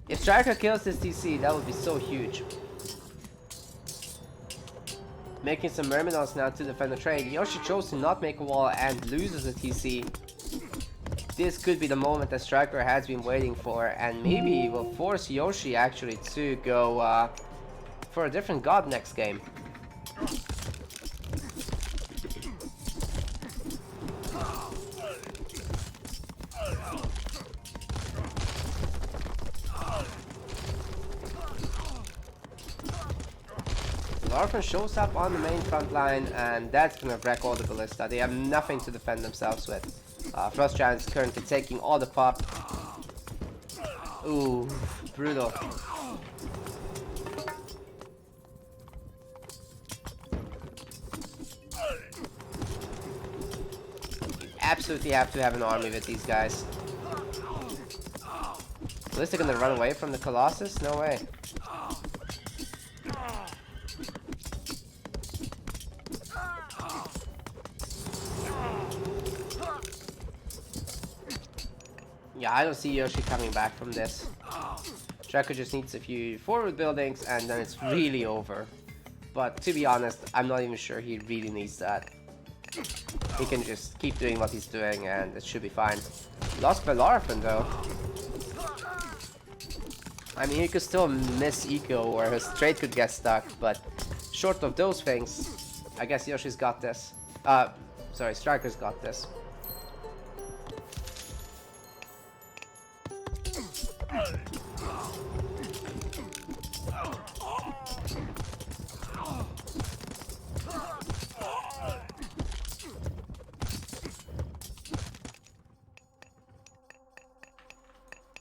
If Striker kills this TC, that would be so huge. Making some Myrmidons now to defend the trade. Yoshii chose to not make a wall and loses the TC. This could be the moment that Striker has been waiting for, and maybe will force Yoshii actually to go for a different god next game. Bellerophon shows up on the main front line, and that's gonna wreck all the ballista. They have nothing to defend themselves with. Frost Giant is currently taking all the pop. Ooh, brutal. Absolutely have to have an army with these guys. Ballista gonna run away from the Colossus? No way. Yeah, I don't see Yoshii coming back from this. Striker just needs a few forward buildings and then it's really over. But to be honest, I'm not even sure he really needs that. He can just keep doing what he's doing and it should be fine. Lost by Larfin though. I mean, he could still miss eco or his trade could get stuck, but short of those things, I guess Yoshi's got this. Sorry, Striker's got this.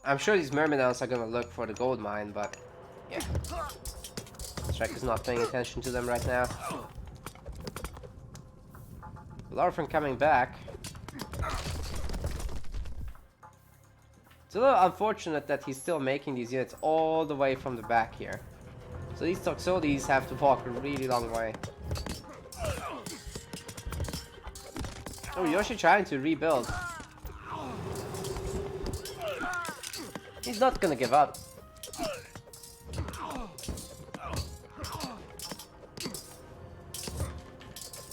I'm sure these Myrmidons are gonna look for the gold mine, but yeah. Striker's not paying attention to them right now. Larfin coming back. It's a little unfortunate that he's still making these units all the way from the back here. So these Toxotes have to walk a really long way. Oh, Yoshii trying to rebuild. He's not gonna give up.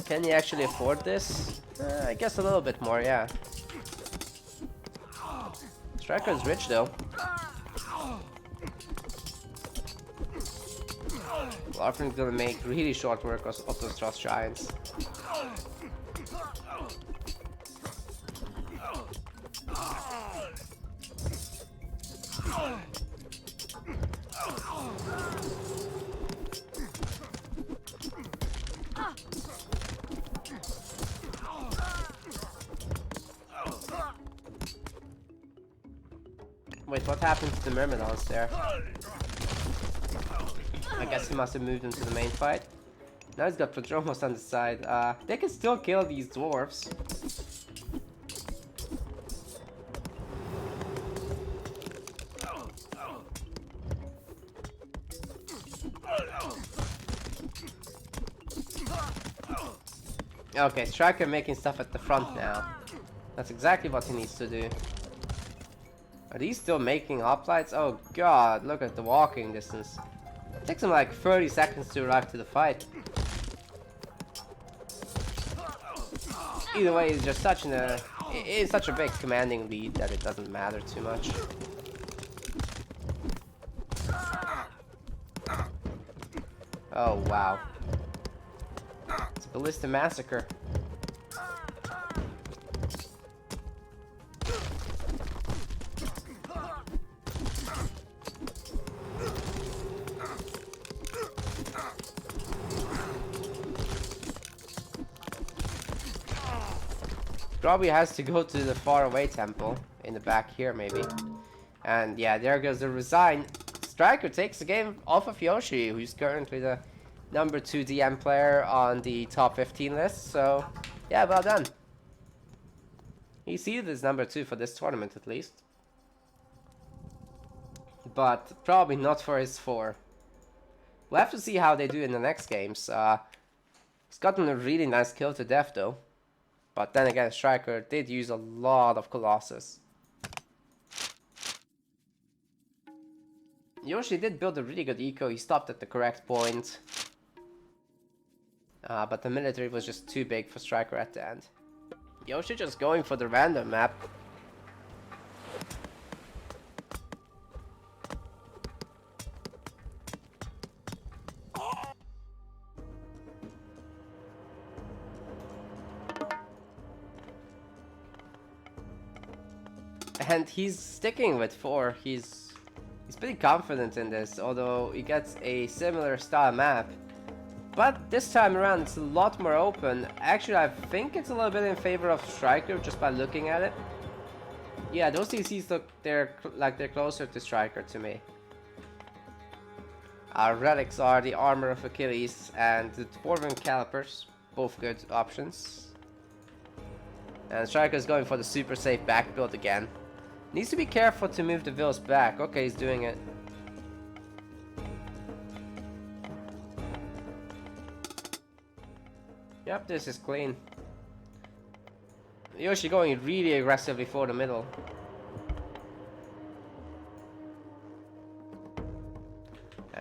Can he actually afford this? I guess a little bit more, yeah. Striker's rich though. Larfin's gonna make really short work of those Trust Giants. Wait, what happened to the Myrmidons there? I guess he must have moved into the main fight. Now he's got Prodromos on the side. They can still kill these dwarves. Okay, Striker making stuff at the front now. That's exactly what he needs to do. Are these still making hoplites? Oh god, look at the walking distance. It takes him like 30 seconds to arrive to the fight. Either way, it's just such a big commanding lead that it doesn't matter too much. Oh wow. It's a Ballista massacre. Probably has to go to the faraway temple in the back here maybe. And yeah, there goes the resign. Striker takes the game off of Yoshii, who's currently the number 2 DM player on the top 15 list. So yeah, well done. He's seeded as number 2 for this tournament at least. But probably not for his 4. We'll have to see how they do in the next games. He's gotten a really nice kill to death though. But then again, Striker did use a lot of Colossus. Yoshii did build a really good eco, he stopped at the correct point. But the military was just too big for Striker at the end. Yoshii just going for the random map. And he's sticking with 4. He's pretty confident in this, although he gets a similar style map. But this time around it's a lot more open. Actually, I think it's a little bit in favor of Striker just by looking at it. Yeah, those DCs look they're closer to Striker to me. Our relics are the Armor of Achilles and the Dwarven Calipers, both good options. And Striker's going for the super safe back build again. Needs to be careful to move the vills back. Okay, he's doing it. Yep, this is clean. Yoshii going really aggressively for the middle.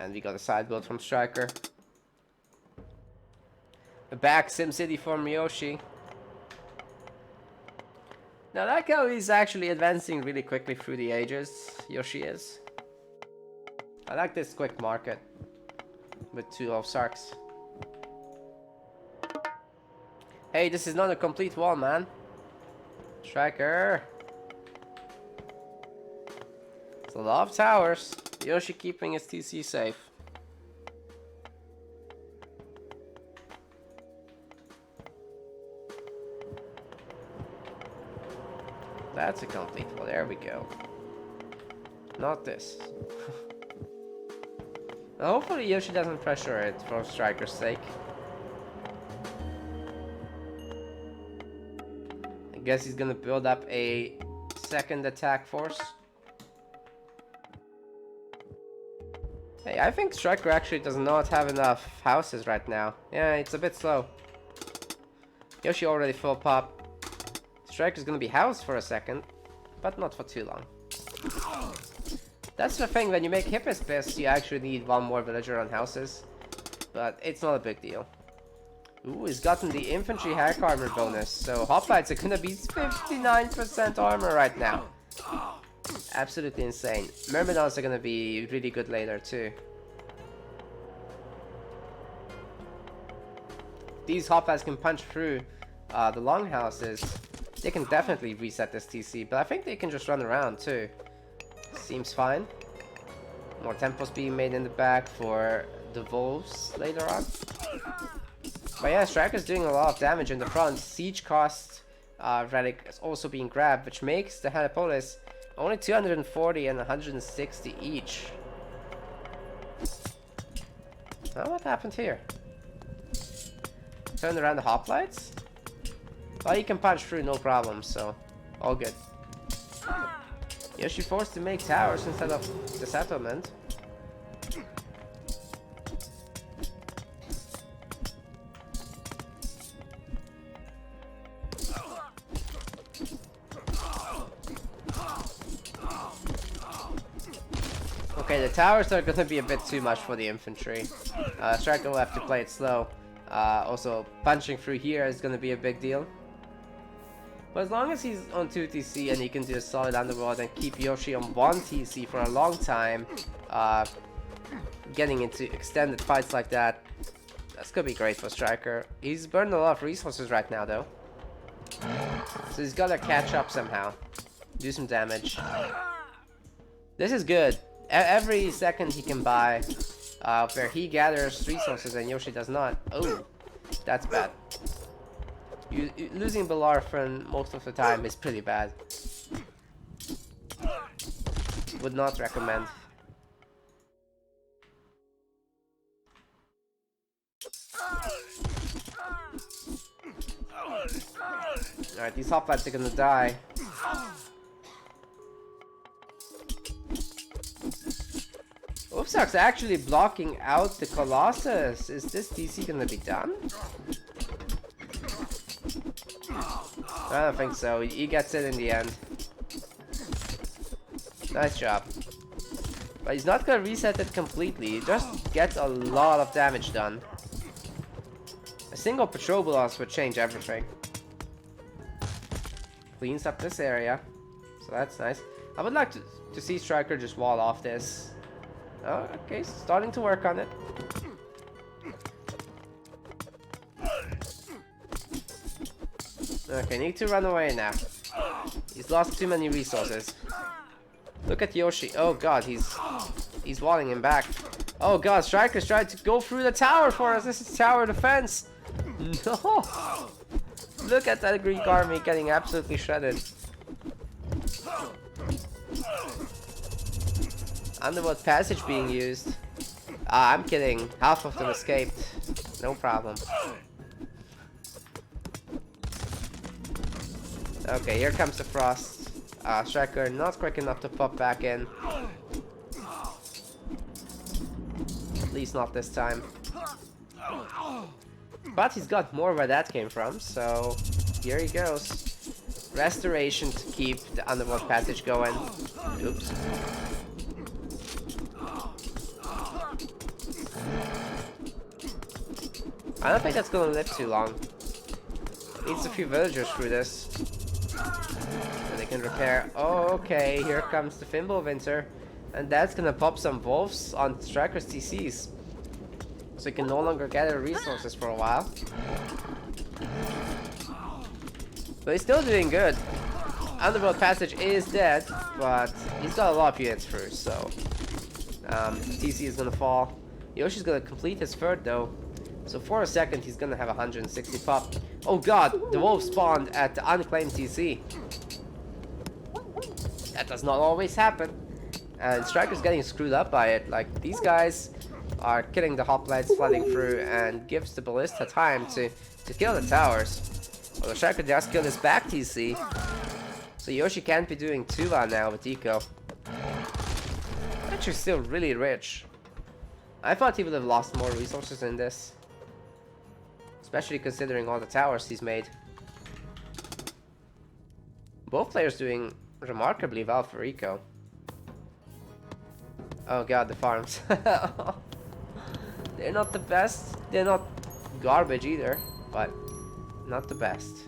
And we got a side build from Striker. A back SimCity from Yoshii. Now I like how he's actually advancing really quickly through the ages. Yoshii is. I like this quick market with 2 of Sarks. Hey, this is not a complete wall, man. Striker. It's a lot of towers. Yoshii keeping his TC safe. That's a complete wall. There we go. Not this. Now, hopefully Yoshii doesn't pressure it for Striker's sake. I guess he's gonna build up a second attack force. Hey, I think Striker actually does not have enough houses right now. Yeah, it's a bit slow. Yoshii already full pop. Striker's gonna be housed for a second, but not for too long. That's the thing, when you make Hippospis, you actually need 1 more villager on houses. But it's not a big deal. Ooh, he's gotten the infantry hack armor bonus, so hoplites are gonna be 59% armor right now. Absolutely insane. Myrmidons are gonna be really good later too. These hoplites can punch through the longhouses. They can definitely reset this TC, but I think they can just run around too. Seems fine. More temples being made in the back for the wolves later on. But yeah, Striker's doing a lot of damage in the front. Siege cost relic is also being grabbed, which makes the Helepolis only 240 and 160 each. Oh, what happened here? Turned around the hoplites? Well, he can punch through, no problem, so all good. Yoshii forced to make towers instead of the settlement. Okay, the towers are gonna be a bit too much for the infantry. Striker will have to play it slow. Also, punching through here is gonna be a big deal. But as long as he's on 2 TC and he can do a solid underworld and keep Yoshii on 1 TC for a long time, getting into extended fights like that, that's gonna be great for Striker. He's burned a lot of resources right now though. So he's gotta catch up somehow. Do some damage. This is good. Every second he can buy, where he gathers resources and Yoshii does not. Oh, that's bad. Losing Bellarfen most of the time is pretty bad. Would not recommend. Alright, these hoplites are gonna die. Upsark's actually blocking out the Colossus. Is this DC gonna be done? I don't think so. He gets it in the end. Nice job. But he's not gonna reset it completely. He just gets a lot of damage done. A single patrol blast would change everything. Cleans up this area. So that's nice. I would like to see Striker just wall off this. Oh, okay, starting to work on it. Okay, need to run away now. He's lost too many resources. Look at Yoshii. Oh god, he's walling him back. Oh god, Striker's trying to go through the tower for us. This is tower defense. No. Look at that Greek army getting absolutely shredded. Underworld passage being used. I'm kidding. Half of them escaped. No problem. Okay, here comes the frost. Striker not quick enough to pop back in. At least not this time. But he's got more where that came from, so here he goes. Restoration to keep the underworld passage going. Oops. I don't think that's gonna live too long. Needs a few villagers through this. So they can repair. Oh, okay, here comes the Fimbulwinter. And that's gonna pop some wolves on Striker's TCs. So he can no longer gather resources for a while. But he's still doing good. Underworld Passage is dead, but he's got a lot of units through, so TC is gonna fall. Yoshi's gonna complete his third though. So for a second he's gonna have 160 pop. Oh god, the wolf spawned at the unclaimed TC. That does not always happen. And Striker's getting screwed up by it. Like, these guys are killing the hoplites, flooding through, and gives the ballista time to kill the towers. Although Striker just killed his back TC. So Yoshi can't be doing too well now with eco. Actually still really rich. I thought he would have lost more resources in this. Especially considering all the towers he's made. Both players doing remarkably well for eco. Oh god, the farms. They're not the best. They're not garbage either, but not the best.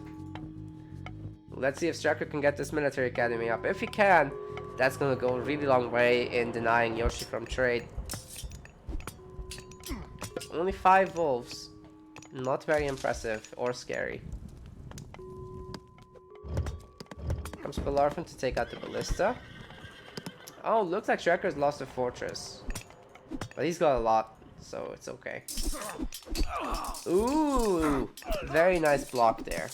Let's see if Striker can get this military academy up. If he can, that's gonna go a really long way in denying Yoshi from trade. Only 5 wolves. Not very impressive or scary. Comes Belarfin to take out the ballista. Oh, looks like Striker's lost a fortress. But he's got a lot, so it's okay. Ooh! Very nice block there.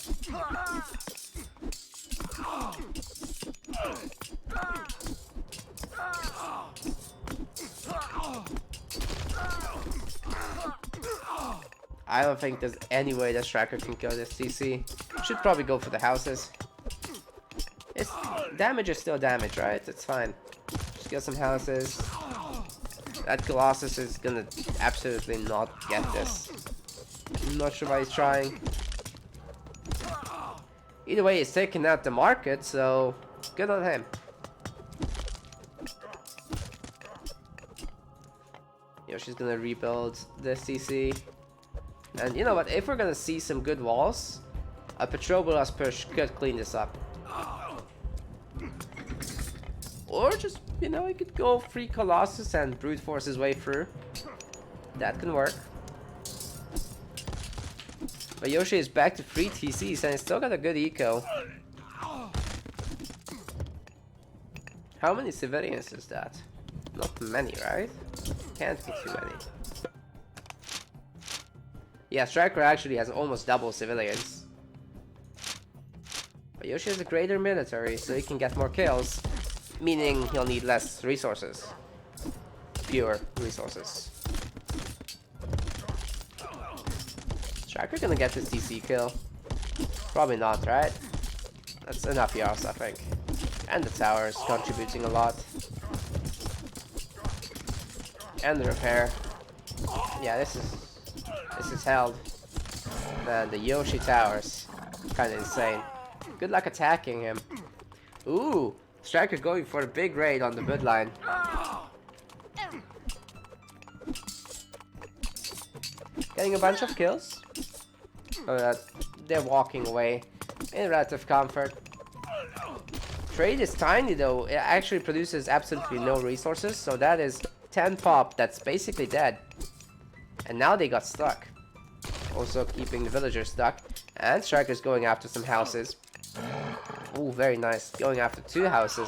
I don't think there's any way that Striker can kill this CC. Should probably go for the houses. It's, damage is still damage, right? It's fine. Just get some houses. That Colossus is gonna absolutely not get this. I'm not sure why he's trying. Either way, he's taking out the market, so good on him. Yoshi's gonna rebuild this CC. And you know what, if we're gonna see some good walls, a Petrobras push could clean this up. Or just, you know, he could go free Colossus and brute force his way through. That can work. But Yoshi is back to 3 TCs and he's still got a good eco. How many civilians is that? Not many, right? Can't be too many. Yeah, Striker actually has almost double civilians. But Yoshi has a greater military, so he can get more kills. Meaning he'll need less resources. Fewer resources. Striker gonna get this DC kill? Probably not, right? That's enough yards, I think. And the tower is contributing a lot. And the repair. Yeah, this is held. Man, the Yoshi towers. Kinda insane. Good luck attacking him. Ooh! Striker going for a big raid on the mid line. Getting a bunch of kills. They're walking away in relative comfort. Trade is tiny though. It actually produces absolutely no resources. So that is 10 pop that's basically dead. And now they got stuck. Also keeping the villagers stuck. And Striker's going after some houses. Ooh, very nice. Going after 2 houses.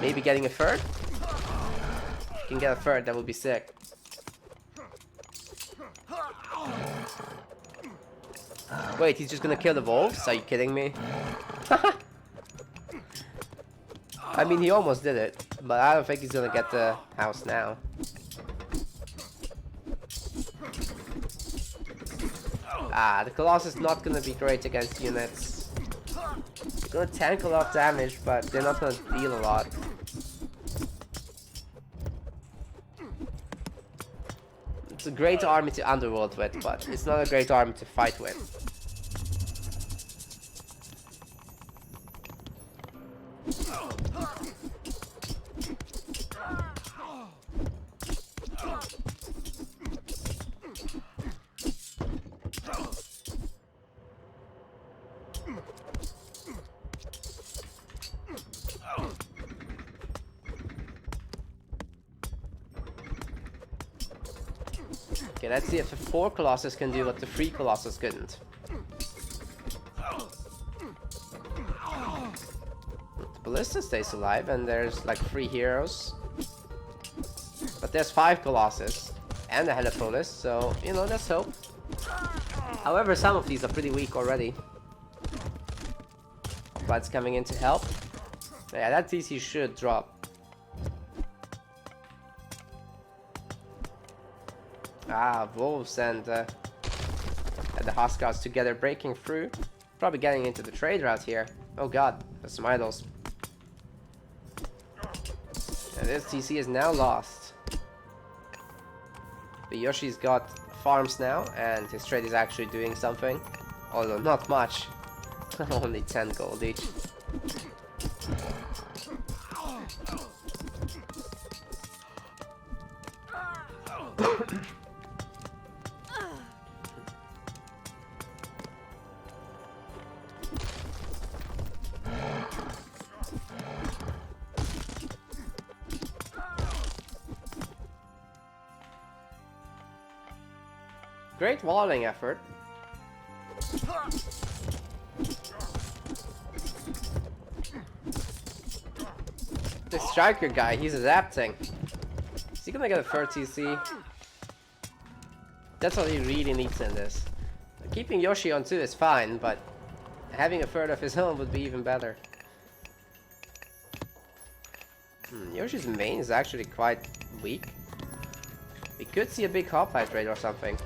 Maybe getting a third? If you can get a third, that would be sick. Wait, he's just gonna kill the wolves? Are you kidding me? I mean, he almost did it. But I don't think he's gonna get the house now. Ah, the Colossus is not gonna be great against units. Gonna tank a lot of damage, but they're not gonna deal a lot. It's a great army to underworld with, but it's not a great army to fight with. Okay, let's see if the 4 Colossus can do what the 3 Colossus couldn't. The Ballista stays alive, and there's like 3 heroes. But there's 5 Colossus and a Helipolis, so, you know, there's hope. However, some of these are pretty weak already. Blood's coming in to help. Yeah, that TC should drop. Ah, Wolves and the Huskars together breaking through. Probably getting into the trade route here. Oh god, there's some idols. And this TC is now lost. But Yoshi's got farms now, and his trade is actually doing something. Although not much. Only 10 gold each. Great walling effort. The striker guy, he's adapting. Is he gonna get a third TC? That's what he really needs in this. Keeping Yoshii on 2 is fine, but having a third of his own would be even better. Yoshi's main is actually quite weak. We could see a big hoplite raid or something.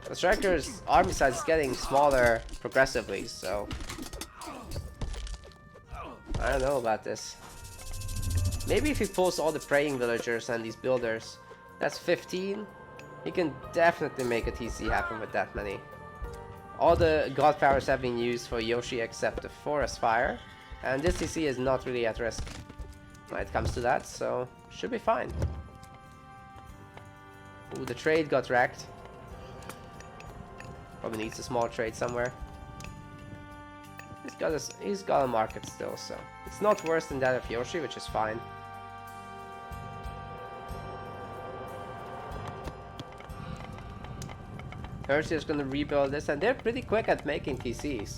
The striker's army size is getting smaller progressively, so I don't know about this. Maybe if he pulls all the praying villagers and these builders, that's 15. He can definitely make a TC happen with that many. All the god powers have been used for Yoshii except the forest fire, and this TC is not really at risk when it comes to that, so should be fine. Ooh, the trade got wrecked. Probably needs a small trade somewhere. He's got a market still, so it's not worse than that of Yoshii, which is fine. Perseus is gonna rebuild this, and they're pretty quick at making TCs.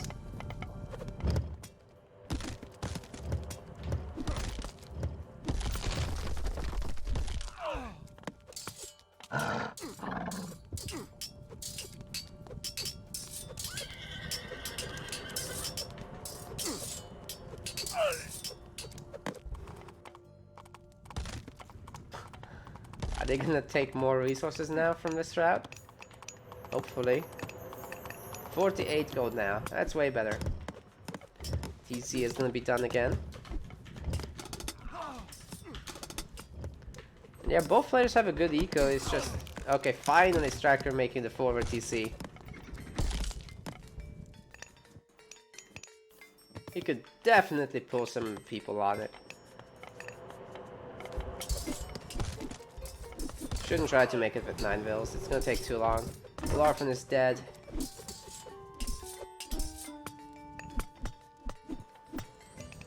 Are they gonna take more resources now from this route? Hopefully. 48 gold now. That's way better. TC is gonna be done again. Yeah, both players have a good eco. It's just okay. Finally, Striker making the forward TC. He could definitely pull some people on it. Shouldn't try to make it with 9 vills. It's gonna take too long. Larfin is dead.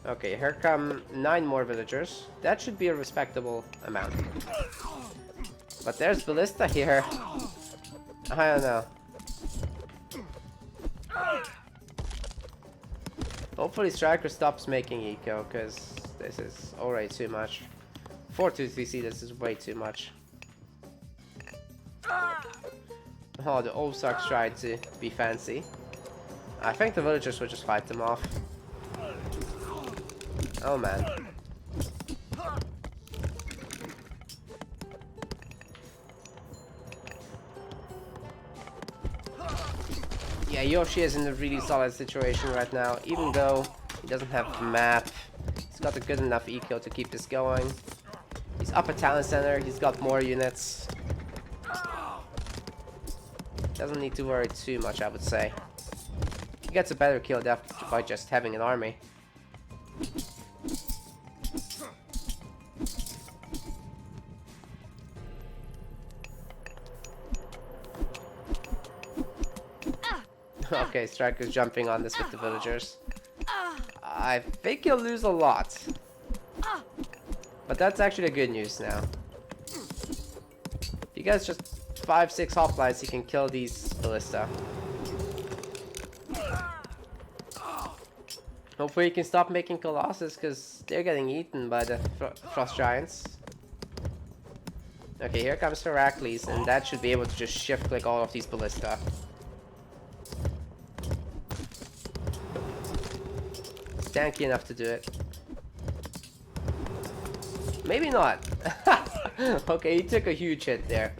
Okay, here come 9 more villagers. That should be a respectable amount. But there's Ballista here. I don't know. Hopefully Striker stops making eco, because this is already too much. 4-2-3C, this is way too much. Oh, the Ozarks tried to be fancy. I think the villagers will just fight them off. Oh man. Yeah, Yoshii is in a really solid situation right now, even though he doesn't have the map. He's got a good enough eco to keep this going. He's up at Talent Center, he's got more units. Doesn't need to worry too much, I would say. He gets a better kill death by just having an army. Okay, Striker's jumping on this with the villagers. I think he'll lose a lot. But that's actually good news now. If he gets just 5-6 hoplites, he can kill these ballista. Hopefully he can stop making colossus, because they're getting eaten by the frost giants. Okay, here comes Heracles, and that should be able to just shift click all of these ballista. It's tanky enough to do it. Maybe not. Okay, he took a huge hit there.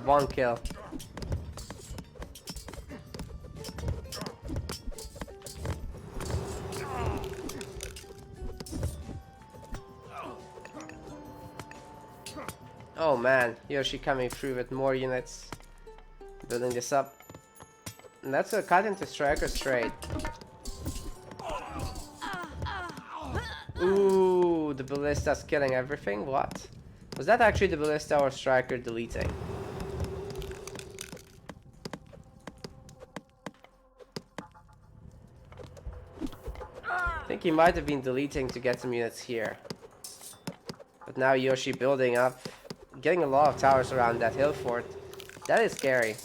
One kill. Oh man, Yoshii coming through with more units. Building this up. And that's a cut into Striker straight. Ooh, the ballista's killing everything? What? Was that actually the ballista or Striker deleting? I think he might have been deleting to get some units here. But now Yoshii building up, getting a lot of towers around that hill fort. That is scary.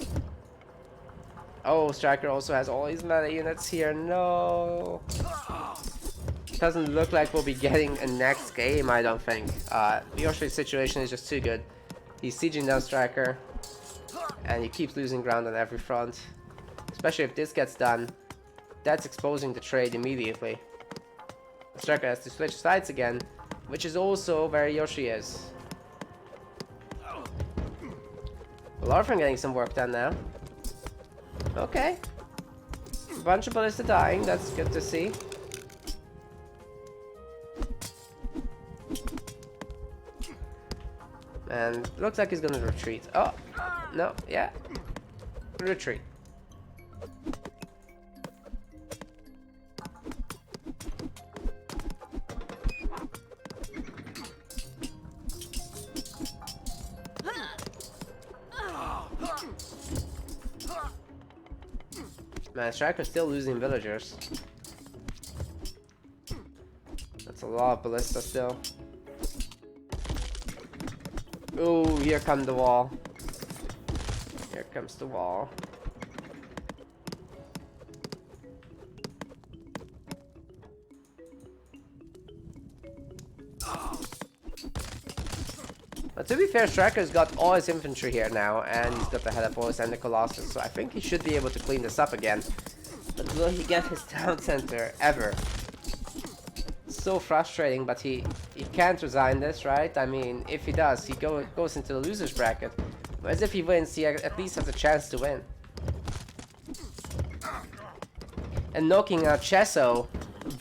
Oh, Striker also has all these meta units here. No. Doesn't look like we'll be getting a next game, I don't think. Yoshi's situation is just too good. He's sieging down Striker, and he keeps losing ground on every front. Especially if this gets done, that's exposing the trade immediately. Striker has to switch sides again, which is also where Yoshii is. Larfin getting some work done now. Okay. A bunch of ballista dying, that's good to see. And looks like he's gonna retreat. Oh, no, yeah. Retreat. Man, Striker's still losing villagers. That's a lot of ballista still. Oh, here comes the wall. Here comes the wall. But to be fair, Striker's got all his infantry here now, and he's got the Helipos and the Colossus, so I think he should be able to clean this up again. But will he get his town center ever? It's so frustrating, but he can't resign this, right? I mean, if he does, he goes into the loser's bracket. Whereas if he wins, he at least has a chance to win. And knocking out Chesso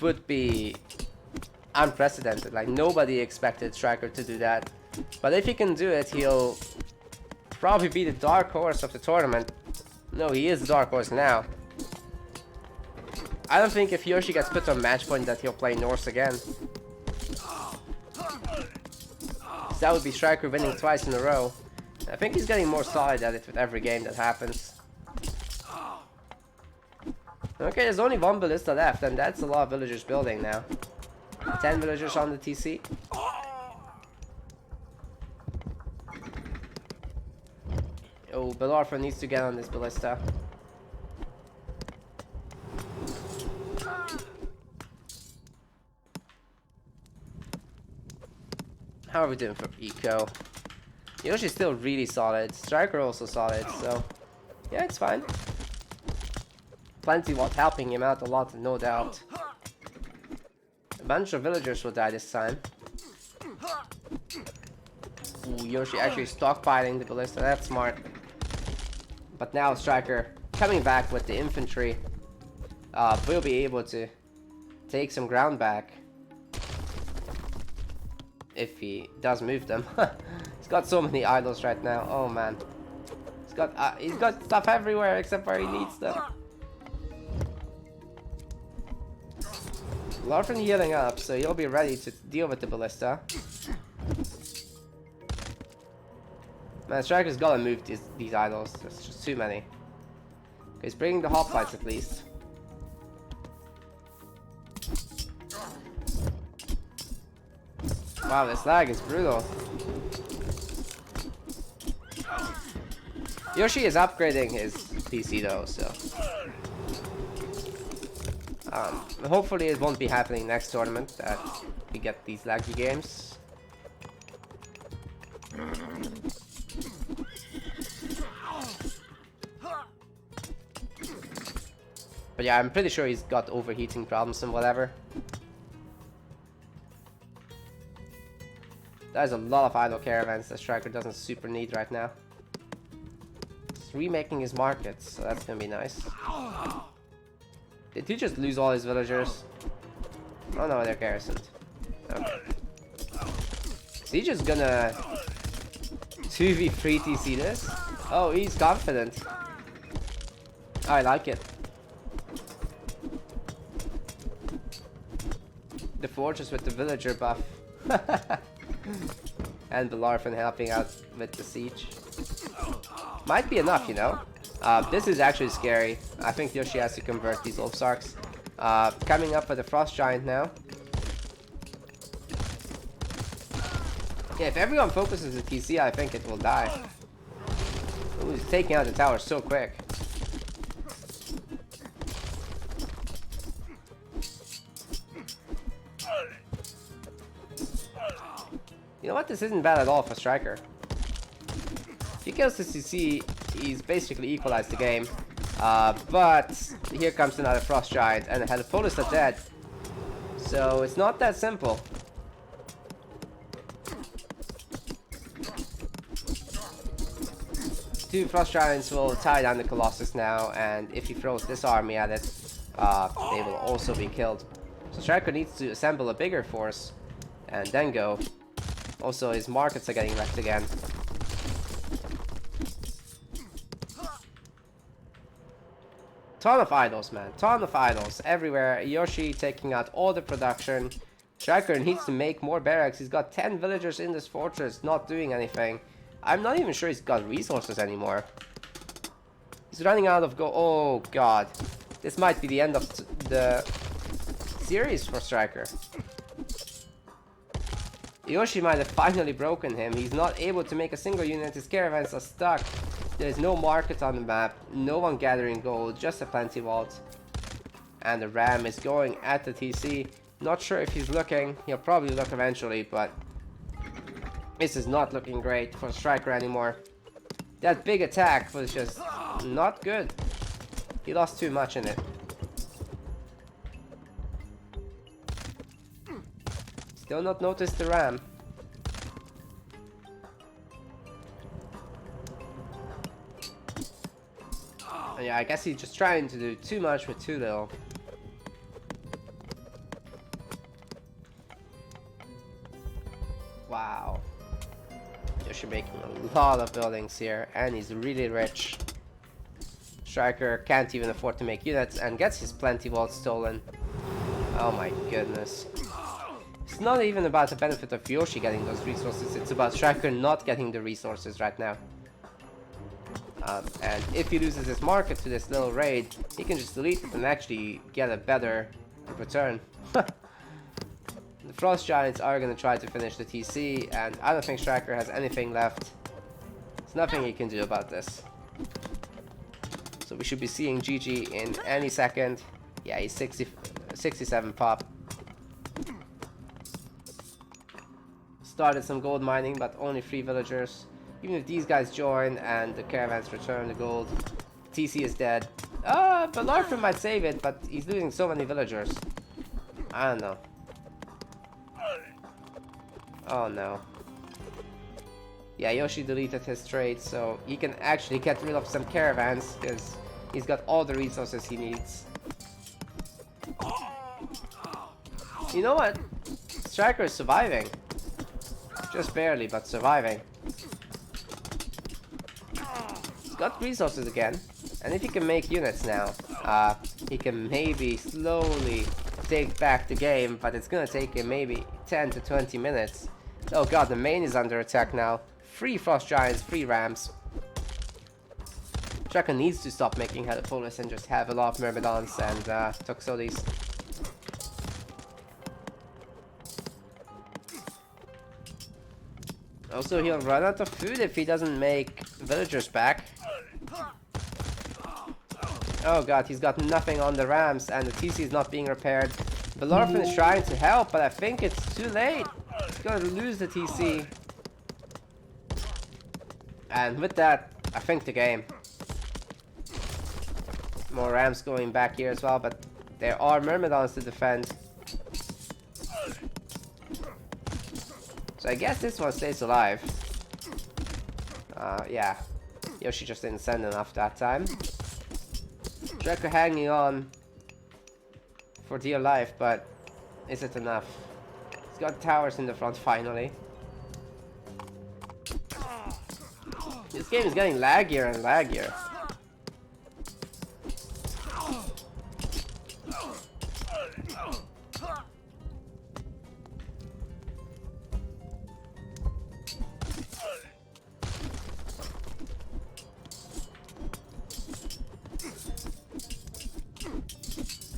would be unprecedented. Like, nobody expected Striker to do that. But if he can do it, he'll probably be the dark horse of the tournament. No, he is the dark horse now. I don't think if Yoshii gets put on match point that he'll play Norse again. So that would be Striker winning twice in a row. I think he's getting more solid at it with every game that happens. Okay, there's only one ballista left, and that's a lot of villagers building now. 10 villagers on the TC. Oh, Belorfa needs to get on this ballista. How are we doing for eco? Yoshi's still really solid. Striker also solid, so yeah, it's fine. Plenty what helping him out a lot, no doubt. A bunch of villagers will die this time. Ooh, Yoshii actually stockpiling the ballista, that's smart. But now Striker coming back with the infantry will be able to take some ground back. If he does move them. He's got so many idols right now. Oh man. He's got stuff everywhere except where he needs them. Larfin healing up, so he'll be ready to deal with the ballista. Man, Striker's gotta move these idols. There's just too many. He's bringing the hoplites at least. Wow, this lag is brutal. Yoshii is upgrading his PC though, so hopefully it won't be happening next tournament that we get these laggy games. But yeah, I'm pretty sure he's got overheating problems and whatever. There's a lot of idle caravans that Striker doesn't super need right now. He's remaking his markets, so that's gonna be nice. Did he just lose all his villagers? Oh no, they're garrisoned. Okay. Is he just gonna 2v3 TC this? Oh, he's confident. I like it. The fortress with the villager buff. And the Larfin helping out with the siege. Might be enough, you know. This is actually scary. I think Yoshii has to convert these Ulfsarks. Coming up with the Frost Giant now. Yeah, if everyone focuses the TC, I think it will die. Ooh, he's taking out the tower so quick. You know what? This isn't bad at all for Striker. If he kills the CC, he's basically equalized the game. But here comes another Frost Giant, and the Helipolis are dead. So it's not that simple. Two Frost Giants will tie down the Colossus now, and if he throws this army at it, they will also be killed. So Striker needs to assemble a bigger force, and then go. Also, his markets are getting wrecked again. Ton of idols, man. Ton of idols everywhere. Yoshii taking out all the production. Striker needs to make more barracks. He's got 10 villagers in this fortress, not doing anything. I'm not even sure he's got resources anymore. He's running out of gold. Oh, God. This might be the end of the series for Striker. Yoshii might have finally broken him. He's not able to make a single unit. His caravans are stuck. There's no market on the map. No one gathering gold. Just a plenty vault. And the ram is going at the TC. Not sure if he's looking. He'll probably look eventually, but this is not looking great for Striker anymore. That big attack was just not good. He lost too much in it. Still not noticed the ram. Yeah, I guess he's just trying to do too much with too little. Wow. Yoshii making a lot of buildings here, and he's really rich. Striker can't even afford to make units and gets his plenty vault stolen. Oh my goodness. It's not even about the benefit of Yoshii getting those resources, it's about Striker not getting the resources right now. And if he loses his market to this little raid, he can just delete it and actually get a better return. The Frost Giants are going to try to finish the TC, and I don't think Striker has anything left. There's nothing he can do about this. So we should be seeing GG in any second. Yeah, he's 67 pop. Started some gold mining, but only 3 villagers. Even if these guys join and the caravans return the gold, TC is dead. But Larfin might save it, but he's losing so many villagers. I don't know. Oh no. Yeah, Yoshii deleted his trade, so he can actually get rid of some caravans, because he's got all the resources he needs. You know what? Striker is surviving. Just barely, but surviving. He's got resources again, and if he can make units now, he can maybe slowly take back the game, but it's gonna take him maybe 10 to 20 minutes. Oh god, the main is under attack now. 3 Frost Giants, 3 Rams. Striker needs to stop making Helipolis and just have a lot of Myrmidons and Toxotes. Also, he'll run out of food if he doesn't make villagers back. Oh god, he's got nothing on the Rams and the TC is not being repaired. Belorphin is trying to help, but I think it's too late. He's gonna lose the TC. And with that, I think the game. More Rams going back here as well, but there are Myrmidons to defend. So I guess this one stays alive. Yeah. Yoshii just didn't send enough that time. Draco hanging on for dear life, but is it enough? He's got towers in the front finally. This game is getting laggier and laggier.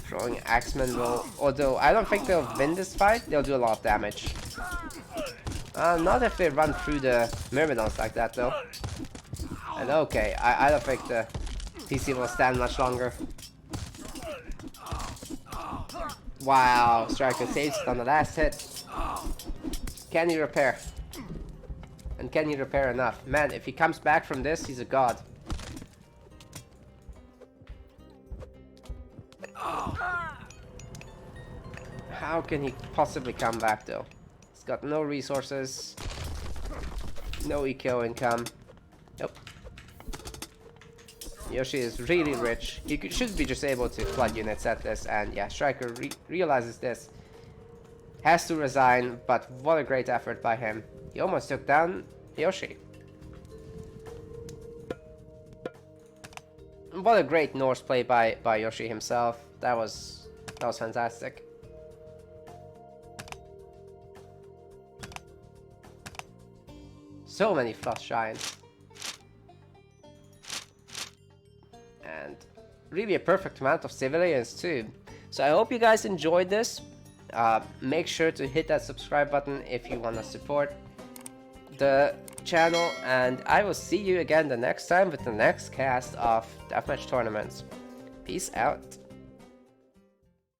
Throwing Axemen will, although I don't think they'll win this fight, they'll do a lot of damage. Not if they run through the Myrmidons like that though. And okay, I don't think the TC will stand much longer. Wow, Striker saves it on the last hit. Can he repair? And can he repair enough? Man, if he comes back from this, he's a god. How can he possibly come back though? He's got no resources, no eco income. Nope. Yoshii is really rich. He should be just able to flood units at this, and yeah, Striker realizes this. Has to resign, but what a great effort by him. He almost took down Yoshii. What a great Norse play by Yoshii himself. That was fantastic. So many Frost Giants. And really a perfect amount of civilians too. So I hope you guys enjoyed this. Make sure to hit that subscribe button if you want to support the channel. And I will see you again the next time with the next cast of Deathmatch tournaments. Peace out.